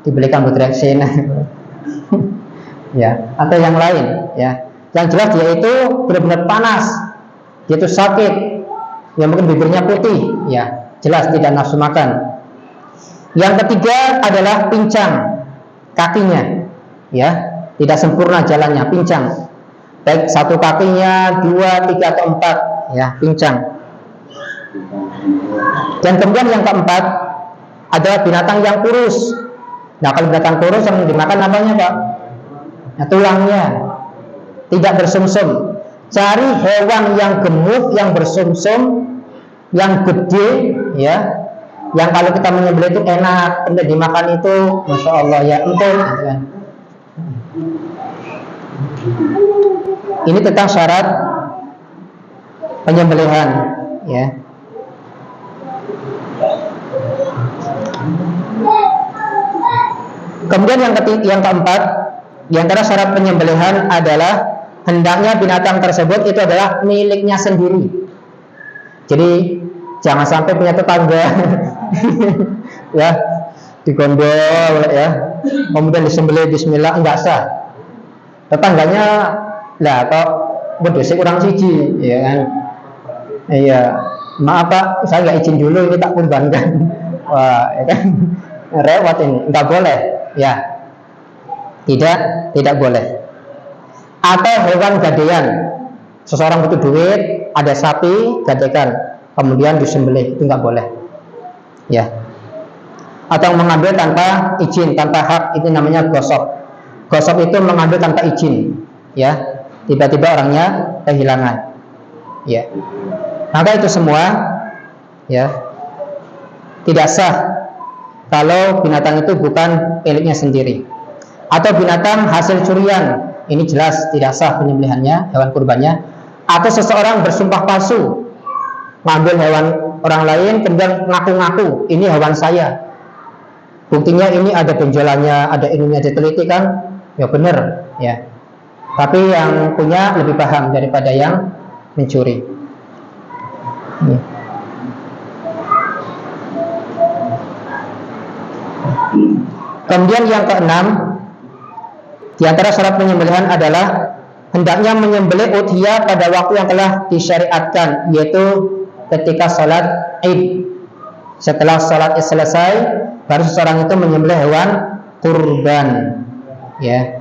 dibelikan Budrexin. Ya, atau yang lain, ya. Yang jelas dia itu benar-benar panas, dia itu sakit, ya, mungkin bibirnya putih, ya, jelas tidak nafsu makan. Yang ketiga adalah pincang kakinya, ya, tidak sempurna jalannya, pincang, baik satu kakinya, 2, 3 atau 4, ya, pincang. Dan kemudian yang keempat adalah binatang yang kurus. Nah, kalau binatang kurus yang dimakan apanya, Pak? Nah, tulangnya, tidak bersumsum. Cari hewan yang gemuk, yang bersumsum, yang gede, ya, yang kalau kita menyembelih itu enak, untuk dimakan itu, masya Allah, ya, empuk, gitu kan. Ini tentang syarat penyembelihan, ya. Kemudian yang keempat, di antara syarat penyembelihan adalah hendaknya binatang tersebut itu adalah miliknya sendiri. Jadi jangan sampai punya tetangga, ya, digondol, ya, kemudian disembelih bismillah, enggak sah. Tetangganya, lah kok berdosik kurang siji, ya kan? Iya, maaf Pak, saya nggak izin dulu, ini tak kurbankan. Wah, ya kan? Repot ini, enggak boleh, ya, tidak boleh. Atau hewan gadean, seseorang butuh duit, ada sapi, gadekan, kemudian disembelih, itu nggak boleh. Ya. Atau mengambil tanpa izin, tanpa hak, itu namanya gosok. Gosok itu mengambil tanpa izin, ya. Tiba-tiba orangnya kehilangan. Ya. Maka itu semua, ya, tidak sah kalau binatang itu bukan miliknya sendiri. Atau binatang hasil curian, ini jelas tidak sah penyembelihannya, hewan kurbannya. Atau seseorang bersumpah palsu, ngambil hewan orang lain kemudian ngaku-ngaku ini hewan saya, buktinya ini ada benjolannya, ada ininya, diteliti kan, ya benar, ya. Tapi yang punya lebih paham daripada yang mencuri. Ya. Kemudian yang keenam, di antara syarat penyembelihan adalah hendaknya menyembelih udhiyah pada waktu yang telah disyariatkan, yaitu ketika sholat Id. Setelah sholat Id selesai, baru seseorang itu menyembelih hewan kurban. Ya.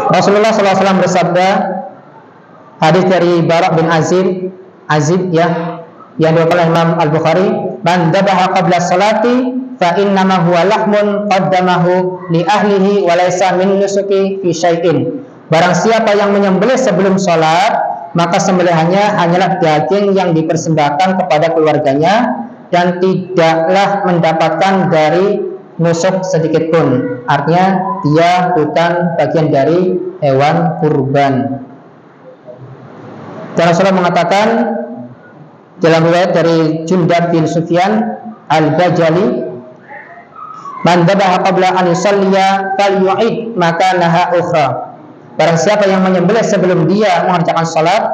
Rasulullah SAW bersabda, hadis dari Barak bin Azib, ya, yang diriwayatkan oleh Imam Al-Bukhari, man dhabaha qabla salati fa innama huwa lahmun qaddamahu li ahlihi wa laysa min nusuki fi syai'in. Barang siapa yang menyembelih sebelum sholat, maka sembelihannya hanyalah daging yang dipersembahkan kepada keluarganya dan tidaklah mendapatkan dari nusuk sedikit pun. Artinya dia bukan bagian dari hewan kurban. Dan Rasulullah mengatakan dalam riwayat dari Jundab bin Sufyan Al-Bajali, man dhabaha qabla an yusalliya falyu'id makanaha ukhra. Barang siapa yang menyembelih sebelum dia mengerjakan salat,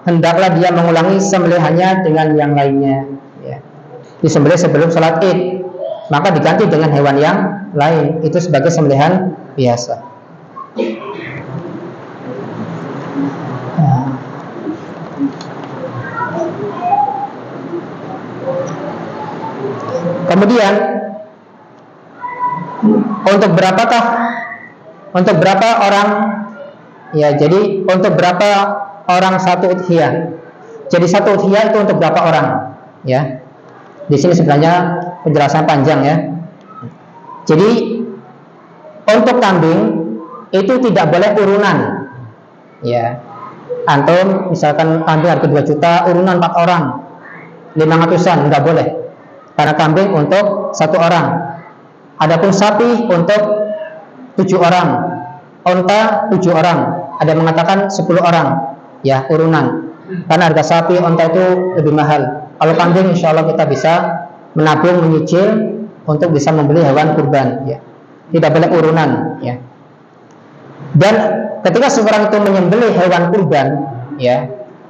hendaklah dia mengulangi sembelihannya dengan yang lainnya, ya. Disembelih sebelum salat Id, maka diganti dengan hewan yang lain, itu sebagai sembelihan biasa. Kemudian untuk berapa orang, ya, jadi untuk berapa orang satu udhiyah? Jadi satu udhiyah itu untuk berapa orang? Ya, di sini sebenarnya penjelasan panjang, ya. Jadi untuk kambing itu tidak boleh urunan, ya. Antum misalkan kambing harga 2 juta, urunan 4 orang, 500-an, nggak boleh. Karena kambing untuk 1 orang. Adapun sapi untuk 7 orang, onta 7 orang, ada mengatakan 10 orang, ya, urunan. Karena harga sapi, onta itu lebih mahal. Kalau kambing insya Allah kita bisa menabung, menyicil untuk bisa membeli hewan kurban, ya. Tidak boleh urunan, ya. Dan ketika seseorang itu menyembelih hewan kurban, ya,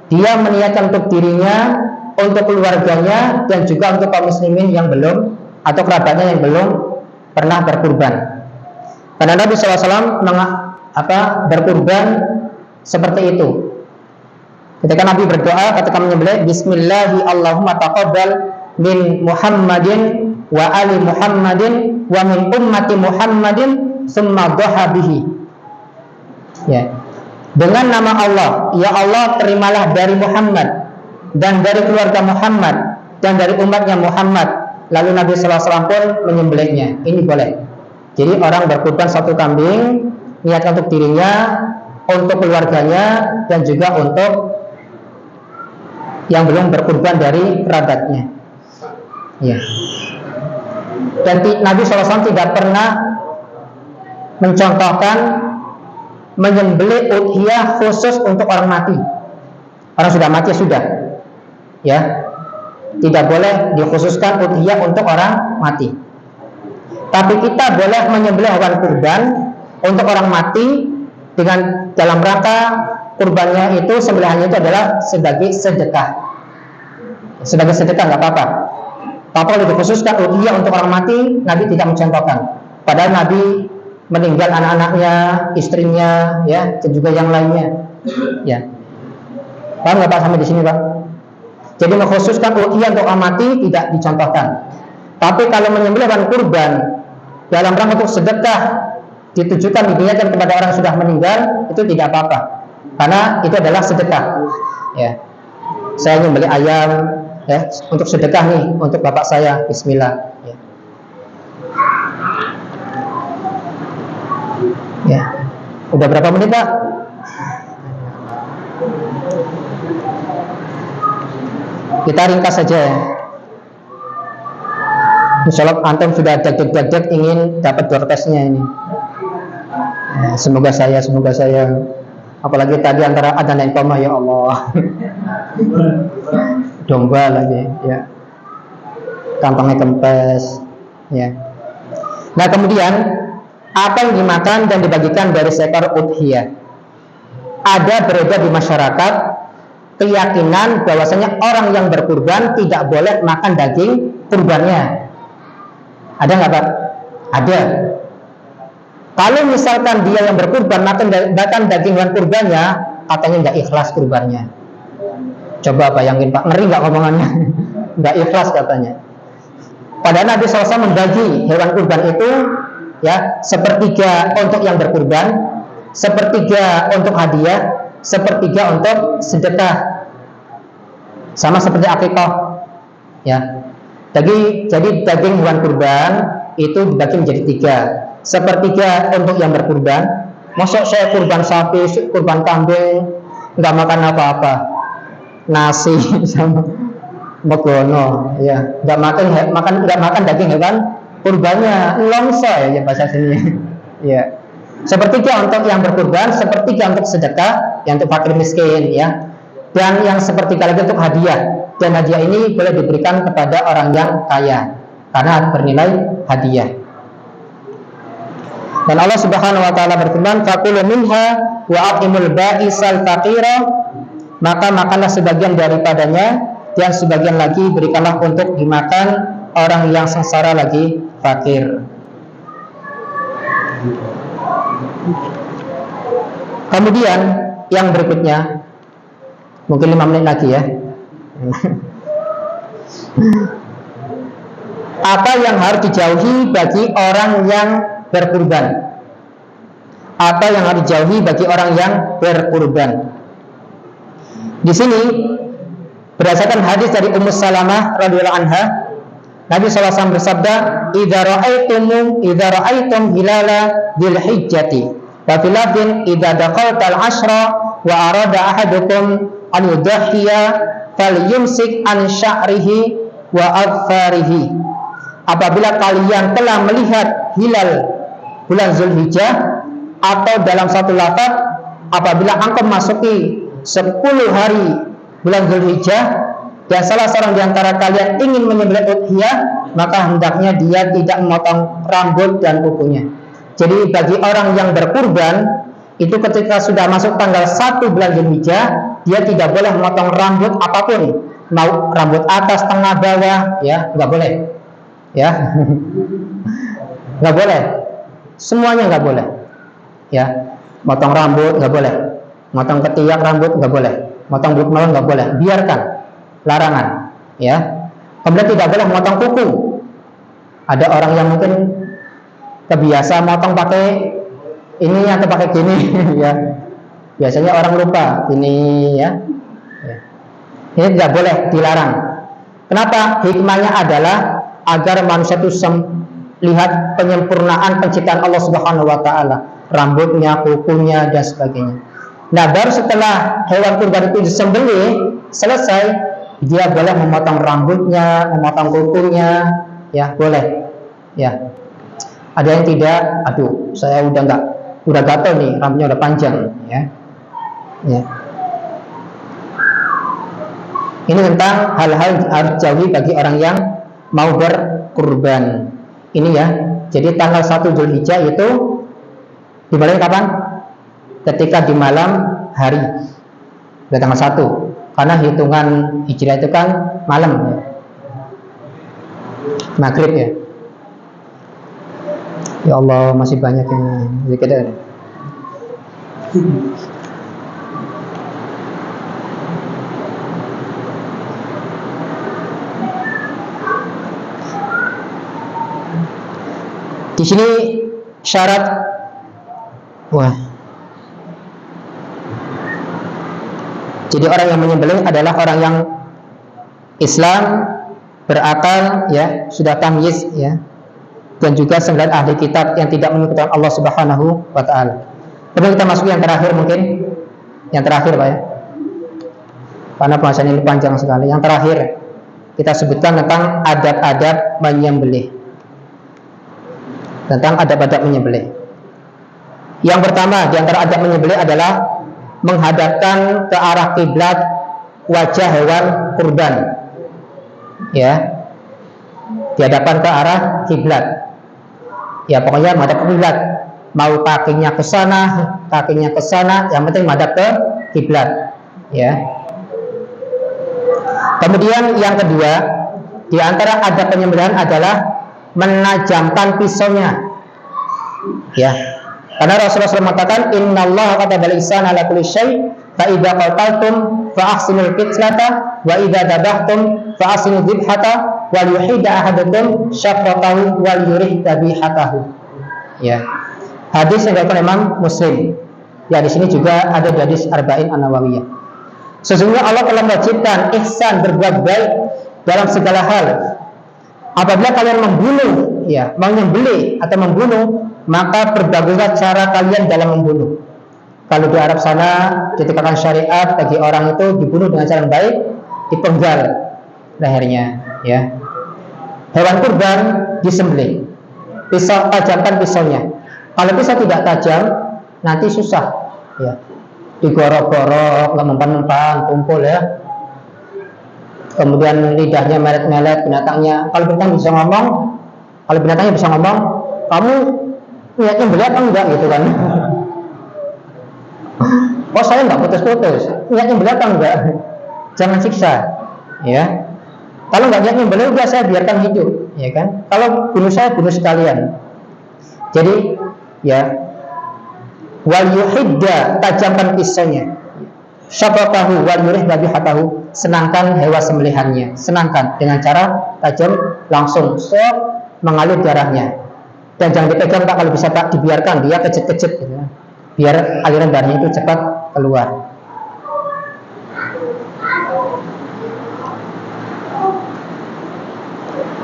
dia meniatkan untuk dirinya, untuk keluarganya, dan juga untuk kaum muslimin yang belum, atau kerabatnya yang belum pernah berkurban. Karena Nabi SAW berkurban seperti itu. Ketika Nabi berdoa, ketika menyembelih, Bismillahi Allahumma taqabbal min Muhammadin wa ali Muhammadin wa min ummati Muhammadin summa dhaha bihi. Ya. Dengan nama Allah, ya Allah, terimalah dari Muhammad dan dari keluarga Muhammad dan dari umatnya Muhammad. Lalu Nabi SAW pun menyembelihnya. Ini boleh. Jadi orang berkurban 1 kambing, niatkan untuk dirinya, untuk keluarganya, dan juga untuk yang belum berkurban dari kerabatnya, ya. Dan Nabi SAW tidak pernah mencontohkan menyembelih udhiyah khusus untuk orang mati. Orang sudah mati sudah, ya, tidak boleh dikhususkan udhiyah untuk orang mati. Tapi kita boleh menyembelih hewan kurban untuk orang mati dengan dalam rangka kurbannya itu, sembelihannya itu adalah sebagai sedekah. Sebagai sedekah nggak apa-apa. Kalau dikhususkan udhiyah untuk orang mati, Nabi tidak mencontohkan. Padahal Nabi meninggal anak-anaknya, istrinya, ya, dan juga yang lainnya, ya. Paham nggak Pak sampai di sini, Pak? Jadi mengkhususkan udhiyah untuk orang mati tidak dicontohkan. Tapi kalau menyembelih hewan kurban dalam rangka untuk sedekah ditujukan, diniatkan kepada orang yang sudah meninggal, itu tidak apa-apa, karena itu adalah sedekah. Ya, saya nyembelih ayam, ya, untuk sedekah nih, untuk bapak saya, Bismillah. Ya. Ya, udah berapa menit Pak? Kita ringkas saja ya. Insya Allah antum sudah deg-deg ingin dapat door testnya ini. Ya, semoga saya. Apalagi tadi antara adzan dan iqamah, ya Allah. Domba lagi, ya. Kantongnya kempes, ya. Nah kemudian apa yang dimakan dan dibagikan dari seekor udhiyah? Ada beredar di masyarakat keyakinan bahwasanya orang yang berkurban tidak boleh makan daging kurbannya. Ada nggak Pak? Ada. Kalau misalkan dia yang berkurban makan daging hewan kurbannya, katanya nggak ikhlas kurbannya. Coba bayangin Pak, ngeri nggak omongannya? Nggak ikhlas katanya. Padahal Nabi SAW membagi hewan kurban itu, ya, sepertiga untuk yang berkurban, sepertiga untuk hadiah, sepertiga untuk sedekah. Sama seperti akikah, ya. Jadi daging hewan kurban itu dibagi menjadi 3. Sepertiga untuk yang berkurban. Masuk saya kurban sapi, kurban kambing, nggak makan apa-apa, nasi sama megono, ya, nggak makan daging hewan kurbannya, longso ya bahasa sini. Ya. Sepertiga untuk yang berkurban, sepertiga untuk sedekah, yang untuk fakir miskin, ya. Dan yang sepertiga lagi untuk hadiah. Dan hadiah ini boleh diberikan kepada orang yang kaya karena bernilai hadiah. Dan Allah Subhanahu wa taala berfirman, "Fakulu minha wa at'imul ba'isal faqira." Maka makanlah sebagian daripadanya dan sebagian lagi berikanlah untuk dimakan orang yang sengsara lagi fakir. Kemudian yang berikutnya, mungkin 5 menit lagi ya. Apa yang harus dijauhi bagi orang yang berkurban? Apa yang harus dijauhi bagi orang yang berkurban? Di sini berdasarkan hadis dari Ummu Salamah radhiyallahu anha, Nabi SAW bersabda, "Idza ra'aitum hilala dzil hijjati wa fil lafdhin idza daqaltal ashra wa arada ahadukum an yudhiya falyumsik an sya'rihi wa adfarihi." Apabila kalian telah melihat hilal bulan Zulhijjah, atau dalam satu lafaz, apabila engkau masuki 10 hari bulan Zulhijjah dan salah seorang di antara kalian ingin menyembelih udhiyah, maka hendaknya dia tidak memotong rambut dan kukunya. Jadi bagi orang yang berkurban itu ketika sudah masuk tanggal 1 bulan Zulhijjah, dia tidak boleh memotong rambut apapun, mau rambut atas, tengah, bawah, ya, nggak boleh, ya, nggak boleh, semuanya nggak boleh, ya, motong rambut nggak boleh, motong ketiak rambut nggak boleh, motong bulu kemaluan nggak boleh, biarkan, larangan, ya. Kemudian tidak boleh memotong kuku. Ada orang yang mungkin kebiasa motong pakai ini atau pakai gini, ya. Biasanya orang lupa ini, ya. Ini tidak boleh, dilarang. Kenapa? Hikmahnya adalah agar manusia itu lihat penyempurnaan penciptaan Allah Subhanahu wa taala, rambutnya, kukunya dan sebagainya. Nah, baru setelah hewan kurban itu disembelih selesai, dia boleh memotong rambutnya, memotong kukunya, ya, boleh. Ya. Ada yang tidak, aduh, saya udah gatel nih, rambutnya udah panjang, ya. Ya. Ini tentang hal-hal harus jauhi bagi orang yang mau berkurban. Ini ya. Jadi tanggal 1 Zulhijjah itu dimulai kapan? Ketika di malam hari. Pada tanggal 1. Karena hitungan Hijriah itu kan malam, ya. Maghrib, ya. Ya Allah, masih banyak yang zikir. Di sini syarat Wah. Jadi orang yang menyembelih adalah orang yang Islam, berakal, ya, sudah tamyiz, ya, dan juga 9 ahli kitab yang tidak menyekutukan Allah Subhanahu wa taala. Kemudian kita masuk yang terakhir mungkin. Yang terakhir, Pak, ya. Karena pembahasan ini panjang sekali. Yang terakhir kita sebutkan tentang adab-adab menyembelih. Tentang adab-adab menyembelih. Yang pertama di antara adab menyembelih adalah menghadapkan ke arah kiblat wajah hewan kurban. Ya. Dihadapkan ke arah kiblat. Ya, pokoknya menghadap ke kiblat. Mau kakinya ke sana, yang penting menghadap ke kiblat. Ya. Kemudian yang kedua, di antara adab penyembelihan adalah menajamkan pisaunya. Ya. Karena Rasulullah SAW mengatakan, "Innallaha katabal ihsana ala kulli syai', fa idza qataltum fa ahsinul qitlata wa idza dabahtum fa ahsinul dzibhata wal yuhida ahadukum syafratahu wal yurih dzabihatahu." Ya. Hadis yang diriwayatkan Imam Muslim. Ya, di sini juga ada di hadis Arba'in An-Nawawiyah. Sesungguhnya Allah telah mewajibkan ihsan, berbuat baik dalam segala hal. Apabila kalian membunuh, ya, menyembelih atau membunuh, maka berbaguslah cara kalian dalam membunuh. Kalau di Arab sana ditetapkan syariat bagi orang itu dibunuh dengan cara yang baik, dipenggal lehernya, ya. Hewan kurban disembelih, pisau, tajamkan pisaunya. Kalau pisau tidak tajam, nanti susah, ya. Digorok-gorok, nggak mempan-mempan, tumpul, ya. Kemudian lidahnya melet-melet binatangnya. Kalau binatangnya bisa ngomong, kamu niatnya beli apa enggak, gitu kan? Oh, saya nggak putus-putus, niatnya beli apa enggak? Jangan siksa, ya. Kalau nggak niatnya beli, udah saya biarkan hidup, ya kan? Kalau bunuh saya, bunuh sekalian. Jadi, ya, wal yuhidda, tajamkan pisaunya, syafratahu wal yurih dzabihatahu, senangkan hewan sembelihannya, senangkan dengan cara tajam langsung mengalir darahnya. Dan jangan dipegang, Pak, kalau bisa, Pak, dibiarkan dia kecet-kecet, gitu, biar aliran darahnya itu cepat keluar.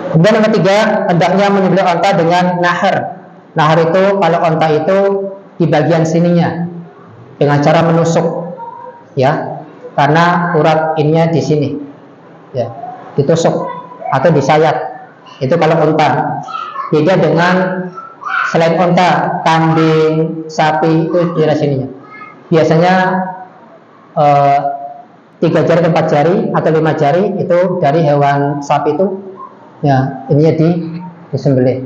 Kemudian yang ketiga, hendaknya menyembelih onta dengan nahar. Nahar itu kalau onta itu di bagian sininya dengan cara menusuk, ya, karena urat ininya di sini, ya, ditusuk atau disayat. Itu kalau onta. Beda dengan selain onta, kambing, sapi, itu di daerah sininya. Biasanya 3 jari, 4 jari atau 5 jari itu dari hewan sapi itu, ya, ininya disembelih,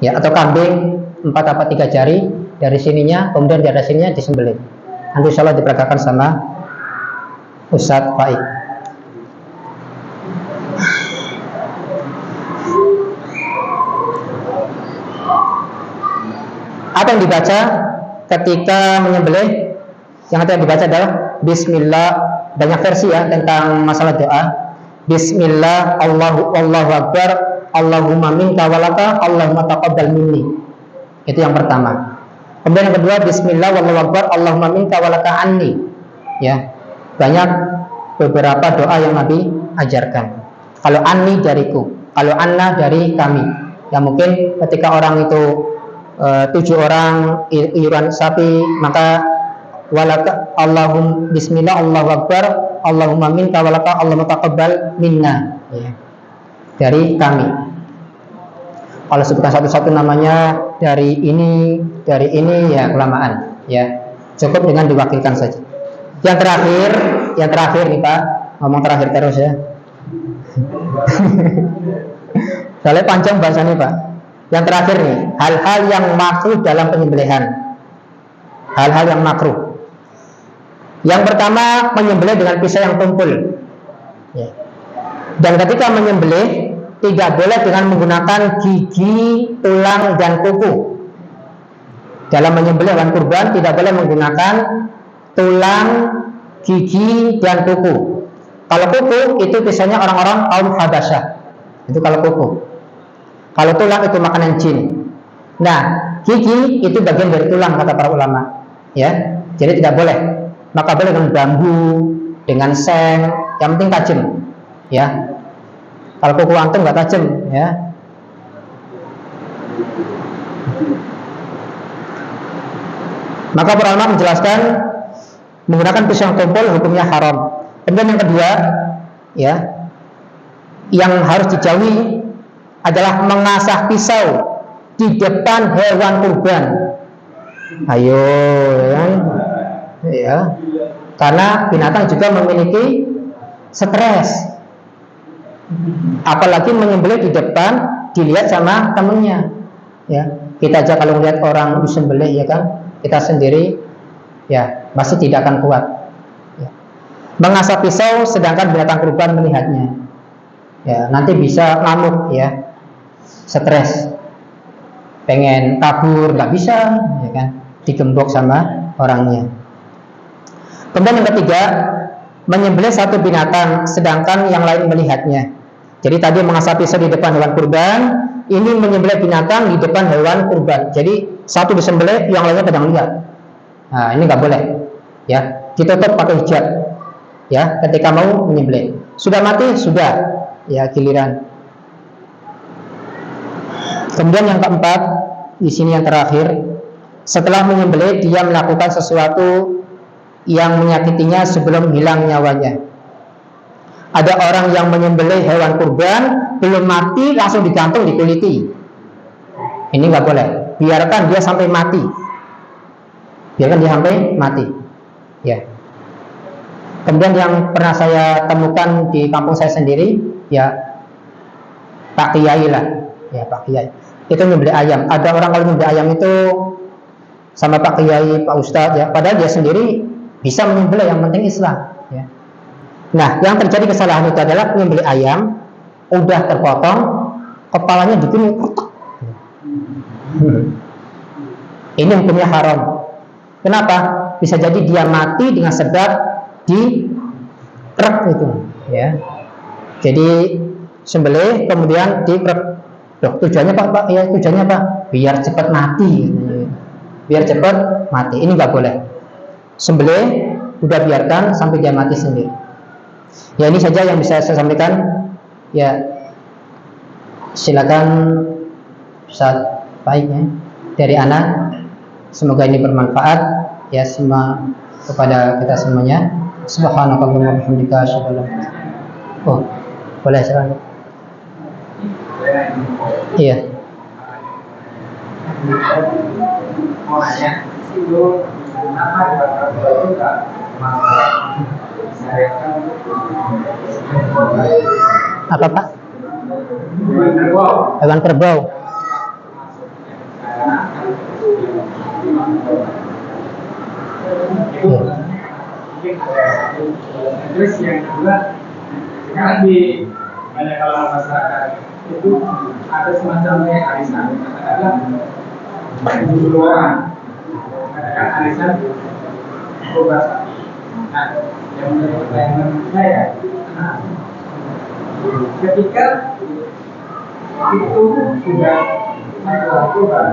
ya, atau kambing 4 atau 3 jari dari sininya, kemudian dari sininya disembelih. Nanti insyaallah diperagakan sama Ustadz Faik. Apa yang dibaca ketika menyembelih? Yang akan dibaca adalah Bismillah. Banyak versi, ya, tentang masalah doa. Bismillah, Allahu Akbar, Allahumma minka walaka, Allahumma taqabbal minni. Itu yang pertama. Kemudian yang kedua, Bismillah, Wallahu Akbar, Allahumma minka walaka anni. Ya, banyak beberapa doa yang Nabi ajarkan. Kalau anni dariku, kalau anna dari kami. Ya, mungkin ketika orang itu 7 orang iuran sapi, maka walaka Allahum Bismillah, Allahu Akbar, Allahumma minka walaka, Allahumma taqabbal minna, ya, dari kami. Kalau sebutkan satu-satu namanya dari ini, ya, kelamaan, ya. Cukup dengan diwakilkan saja. Yang terakhir nih, Pak, ngomong terakhir terus, ya. Soalnya panjang bahasanya, Pak. Yang terakhir nih, hal-hal yang makruh dalam penyembelihan. Hal-hal yang makruh. Yang pertama, menyembelih dengan pisau yang tumpul, ya. Dan ketika menyembelih tidak boleh dengan menggunakan gigi, tulang, dan kuku. Dalam menyembelih hewan kurban tidak boleh menggunakan tulang, gigi, dan kuku. Kalau kuku itu biasanya orang-orang kaum Habasyah. Itu kalau kuku. Kalau tulang itu makanan jin. Nah, Gigi itu bagian dari tulang kata para ulama, ya. Jadi tidak boleh. Maka boleh dengan bambu, dengan seng, yang penting tajam, ya. Kalau kuku antum nggak tajam, ya. Maka para ulama menjelaskan menggunakan pisau yang tumpul hukumnya haram. Kemudian yang kedua, ya, yang harus dijauhi adalah mengasah pisau di depan hewan kurban. Ayo, ya, karena binatang juga memiliki stres. Apalagi menyembelih di depan dilihat sama temennya, ya. Kita aja kalau lihat orang disembelih, ya kan, kita sendiri, ya, pasti tidak akan kuat. Ya. Mengasah pisau sedangkan binatang kurban melihatnya, ya, nanti bisa ngamuk, ya, stres, pengen kabur nggak bisa, ya kan, digembok sama orangnya. Kemudian yang ketiga, menyembelih satu binatang sedangkan yang lain melihatnya. Jadi tadi mengasah pisau di depan hewan kurban, ini menyembelih binatang di depan hewan kurban. Jadi satu disembelih, yang lainnya sedang lihat. Nah, ini nggak boleh, ya. Ditutup pakai hijab, ya. Ketika mau menyembelih, sudah mati, sudah, ya, giliran. Kemudian yang keempat, di sini yang terakhir, setelah menyembelih dia melakukan sesuatu yang menyakitinya sebelum hilang nyawanya. Ada orang yang menyembelih hewan kurban belum mati langsung digantung, dikuliti. Ini nggak boleh. Biarkan dia sampai mati. Biarkan dia sampai mati. Ya. Kemudian yang pernah saya temukan di kampung saya sendiri, ya, Pak Kiai lah, ya, Pak Kiai. Itu menyembelih ayam. Ada orang kalau menyembelih ayam itu sama Pak Kiai, Pak Ustadz, ya. Padahal dia sendiri bisa menyembelih, yang penting Islam, ya. Nah, yang terjadi kesalahan itu adalah menyembelih ayam udah terpotong, kepalanya bikin kotak. Ini hukumnya haram. Kenapa? Bisa jadi dia mati dengan sebab di krek itu, ya. Jadi sembelih kemudian di krek. Loh, tujuannya Pak? Ya, tujuannya apa? Biar cepat mati. Biar cepat mati. Ini nggak boleh. Sembelih udah biarkan sampai dia mati sendiri. Ya, ini saja yang bisa saya sampaikan. Ya, silakan Ustaz baiknya dari anak. Semoga ini bermanfaat, ya, semua kepada kita semuanya. Subhanakallahumma wa bihamdika asyhadu an la ilaha illa anta. Oh, boleh silakan. Iya. Mau nanya, itu apa itu nggak Apa Pak? kerbau? Hewan kerbau. Itu mungkin ada. Terus yang kedua, sekarang di banyak kalangan masyarakat itu ada semacam kayak arisan, katakanlah 70 orang, katakan arisan kurban sapi. Nah, yang menjadi pertanyaan saya, nah, ketika itu sudah saya kurban,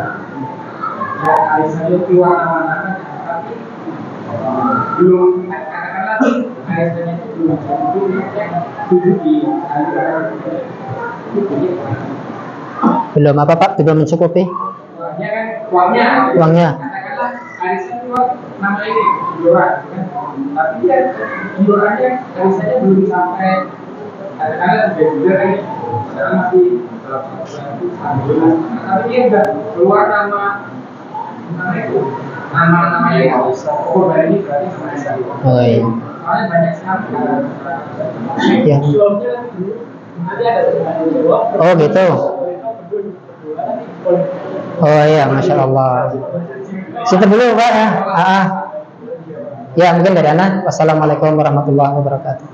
dan arisannya keluar nama-nama, tapi belum, katakanlah arisannya itu belum duduk di Belum apa Pak? Belum mencukupi? uangnya kan, uangnya. Katakanlah arisan keluar nama ini iuran, kan? Tapi dia iurannya arisannya belum sampai, katakanlah 3 bulan ini, sekarang masih bulan, tapi dia sudah keluar nama itu, nama yang korban ini berarti sama arisan. Oh iya. Soalnya banyak sekali Ya. nanti ada tanggung jawab. Oh gitu. Oh iya, masya Allah. Situ dulu Pak ya. Ya, mungkin dari anak. Wassalamualaikum warahmatullahi wabarakatuh.